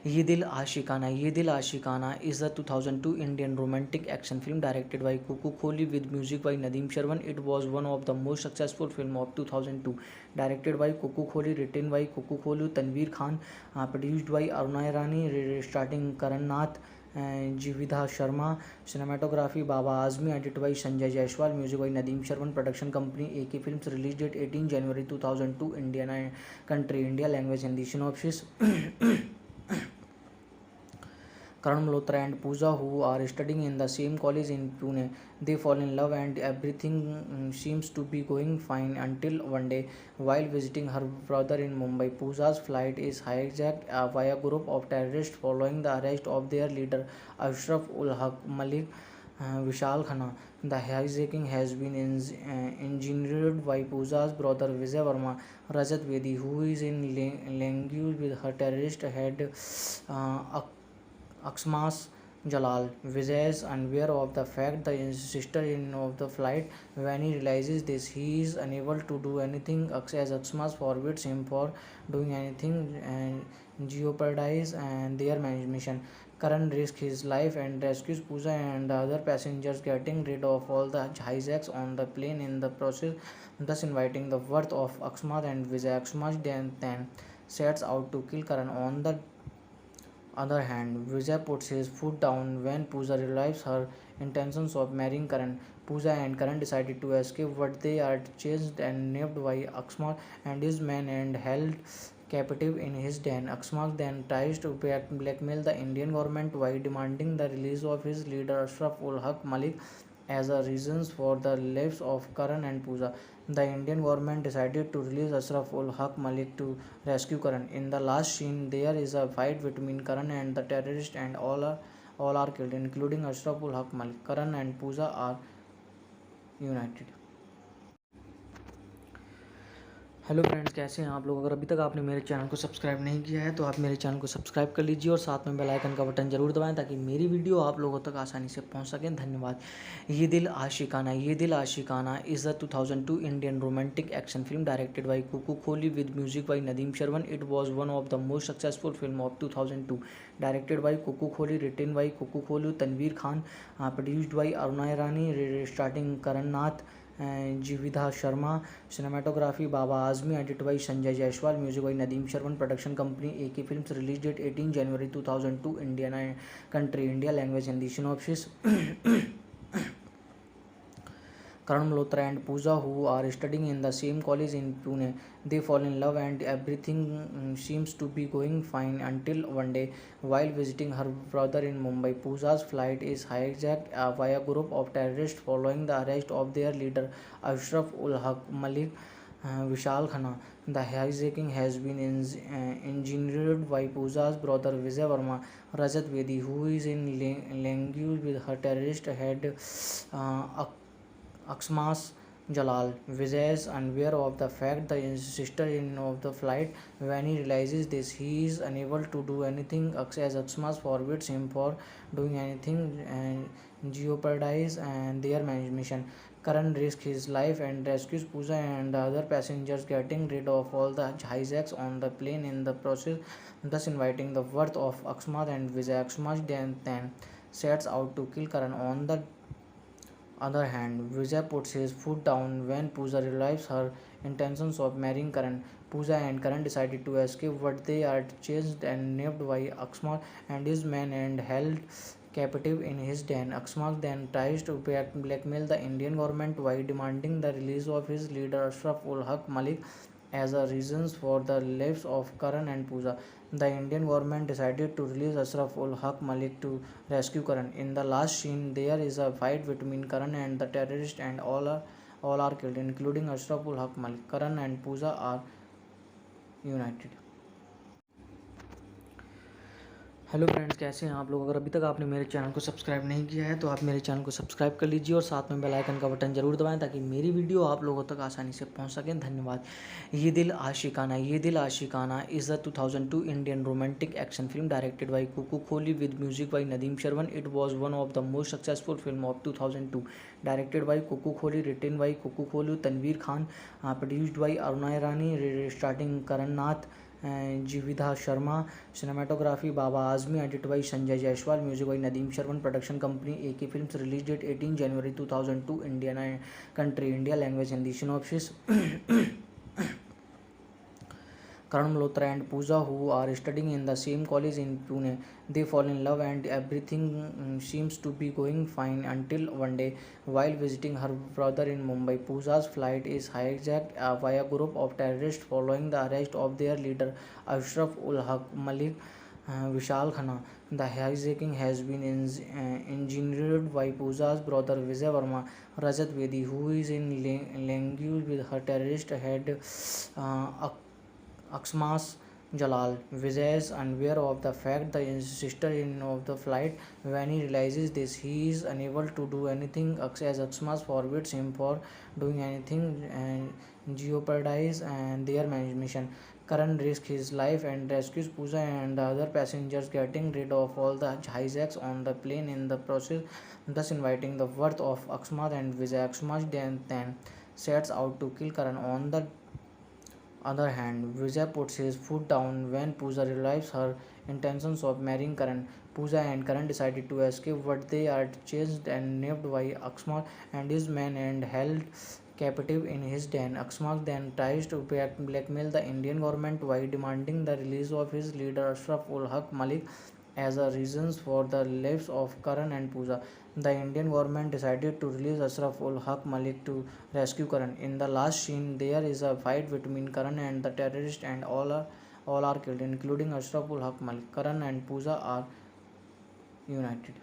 ये Dil आशिकाना is a 2002 Indian romantic action film directed by Kuku Kohli with music by Nadeem Shravan. It was one of the most successful film of 2002, directed by Kuku Kohli, written by Kuku Kohli, Tanveer Khan, produced by Aruna Irani, starting Karan Nath, Jividha Sharma, cinematography Baba Azmi, edit by Sanjay Jaiswal, music by Nadeem Shravan, production company AK films, release date 18 January 2002, India country India, language Hindi, synopsis. Karan Malhotra and Pooja, who are studying in the same college in Pune. They fall in love and everything seems to be going fine until one day, while visiting her brother in Mumbai, Pooja's flight is hijacked by a group of terrorists following the arrest of their leader Ashraf ul Haq Malik. Vishal Khanna. The hijacking has been engineered by Pooja's brother Vijay Verma, Rajat Vedi, who is in language with her terrorist head uh, Aksmas Jalal. Vijay is unaware of the fact the sister in of the flight. When he realizes this, he is unable to do anything as Aksmas forbids him for doing anything and jeopardize and their mission. Karan risks his life and rescues Pooja and the other passengers, getting rid of all the hijacks on the plane in the process, thus inviting the wrath of Aksmat and Vijay. Aksmat then sets out to kill Karan. On the other hand, Vijay puts his foot down when Pooja realizes her intentions of marrying Karan. Pooja and Karan decided to escape, but they are chased and nabbed by Aksmat and his men and held captive in his den. Aksmat then tries to blackmail the Indian government by demanding the release of his leader Ashraf ul Haq Malik as a reasons for the lives of Karan and Pooja. The Indian government decided to release Ashraf ul Haq Malik to rescue Karan. In the last scene, there is a fight between Karan and the terrorist, and all are killed, including Ashraf ul Haq Malik. Karan and Pooja are united. Hello friends, कैसे हैं आप लोग। अगर अभी तक आपने मेरे channel को सब्सक्राइब नहीं किया है तो आप मेरे चैनल को सब्सक्राइब कर लीजिए और साथ में बेल आइकन का बटन जरूर दबाएं ताकि मेरी वीडियो आप लोगों तक आसानी से पहुंच सकें। धन्यवाद। ये Dil आशिकाना is a 2002 Indian romantic action film directed by Kuku Kohli with music by Nadeem Shravan. It was one of the most successful film of 2002, directed by Kuku Kohli, written by Kuku Kohli, Tanveer Khan, produced by Aruna Irani, starting Karan Nath, Jividha Sharma, cinematography Baba Azmi, edit by Sanjay Jaiswal, music by Nadeem Shravan, production company AK films, release date 18 January 2002, India country India, language Hindi, synopsis. Karan Malhotra and Pooja, who are studying in the same college in Pune. They fall in love and everything seems to be going fine until one day, while visiting her brother in Mumbai, Pooja's flight is hijacked by a group of terrorists following the arrest of their leader Ashraf ul Haq Malik. Vishal Khanna. The hijacking has been engineered by Pooja's brother Vijay Verma, Rajat Vedi, who is in language with her terrorist head Aksmas Jalal. Vijay is unaware of the fact the sister in of the flight. When he realizes this, he is unable to do anything as Aksmas forbids him for doing anything and jeopardize and their mission. Karan risks his life and rescues Pooja and the other passengers, getting rid of all the hijacks on the plane in the process, thus inviting the wrath of Aksmat and Vijay. Aksmat then sets out to kill Karan. On the other hand, Vijay puts his foot down when Pooja realizes her intentions of marrying Karan. Pooja and Karan decided to escape, but they are chased and nabbed by Aksmat and his men and held captive in his den. Aksmat then tries to blackmail the Indian government by demanding the release of his leader Ashraf ul Haq Malik as a reasons for the lives of Karan and Pooja. The Indian government decided to release Ashraf ul Haq Malik to rescue Karan. In the last scene, there is a fight between Karan and the terrorist, and all are killed, including Ashraf ul Haq Malik. Karan and Pooja are united. Hello friends, कैसे हैं आप लोग। अगर अभी तक आपने मेरे channel को सब्सक्राइब नहीं किया है तो आप मेरे चैनल को सब्सक्राइब कर लीजिए और साथ में बेल आइकन का बटन जरूर दबाएं ताकि मेरी वीडियो आप लोगों तक आसानी से पहुंच सके। धन्यवाद। ये Dil आशिकाना is a 2002 Indian romantic action film directed by Kuku Kohli with music by Nadeem Shravan. It was one of the most successful film of 2002, directed by Kuku Kohli, written by Kuku Kohli, Tanveer Khan, produced by Aruna Irani, starting Karan Nath, Jividha Sharma, cinematography Baba Azmi, edit by Sanjay Jaiswal, music by Nadeem Shravan, production company AK films, release date 18 January 2002, India country India, language Hindi, synopsis. Karan Malhotra and Pooja, who are studying in the same college in Pune. They fall in love and everything seems to be going fine until one day, while visiting her brother in Mumbai, Pooja's flight is hijacked by a group of terrorists following the arrest of their leader Ashraf ul Haq Malik Vishal Khanna. The hijacking has been engineered by Pooja's brother Vijay Verma, Rajat Bedi, who is in language with her terrorist head Aksmas Jalal. Vijay is unaware of the fact that his sister in of the flight. When he realizes this, he is unable to do anything as Aksmas forbids him for doing anything and jeopardize and their mission. Karan risks his life and rescues Pooja and the other passengers, getting rid of all the hijacks on the plane in the process, thus inviting the wrath of Aksmat and Vijay. Aksmat then sets out to kill Karan. On the other hand, Vijay puts his foot down when Pooja realizes her intentions of marrying Karan. Pooja and Karan decided to escape, but they are chased and nabbed by Aksmat and his men and held captive in his den. Aksmat then tries to blackmail the Indian government by demanding the release of his leader Ashraf ul Haq Malik as a reasons for the lives of Karan and Pooja. The Indian government decided to release Ashraf ul Haq Malik to rescue Karan. In the last scene, there is a fight between Karan and the terrorist, and all are killed, including Ashraf ul Haq Malik. Karan and Pooja are united.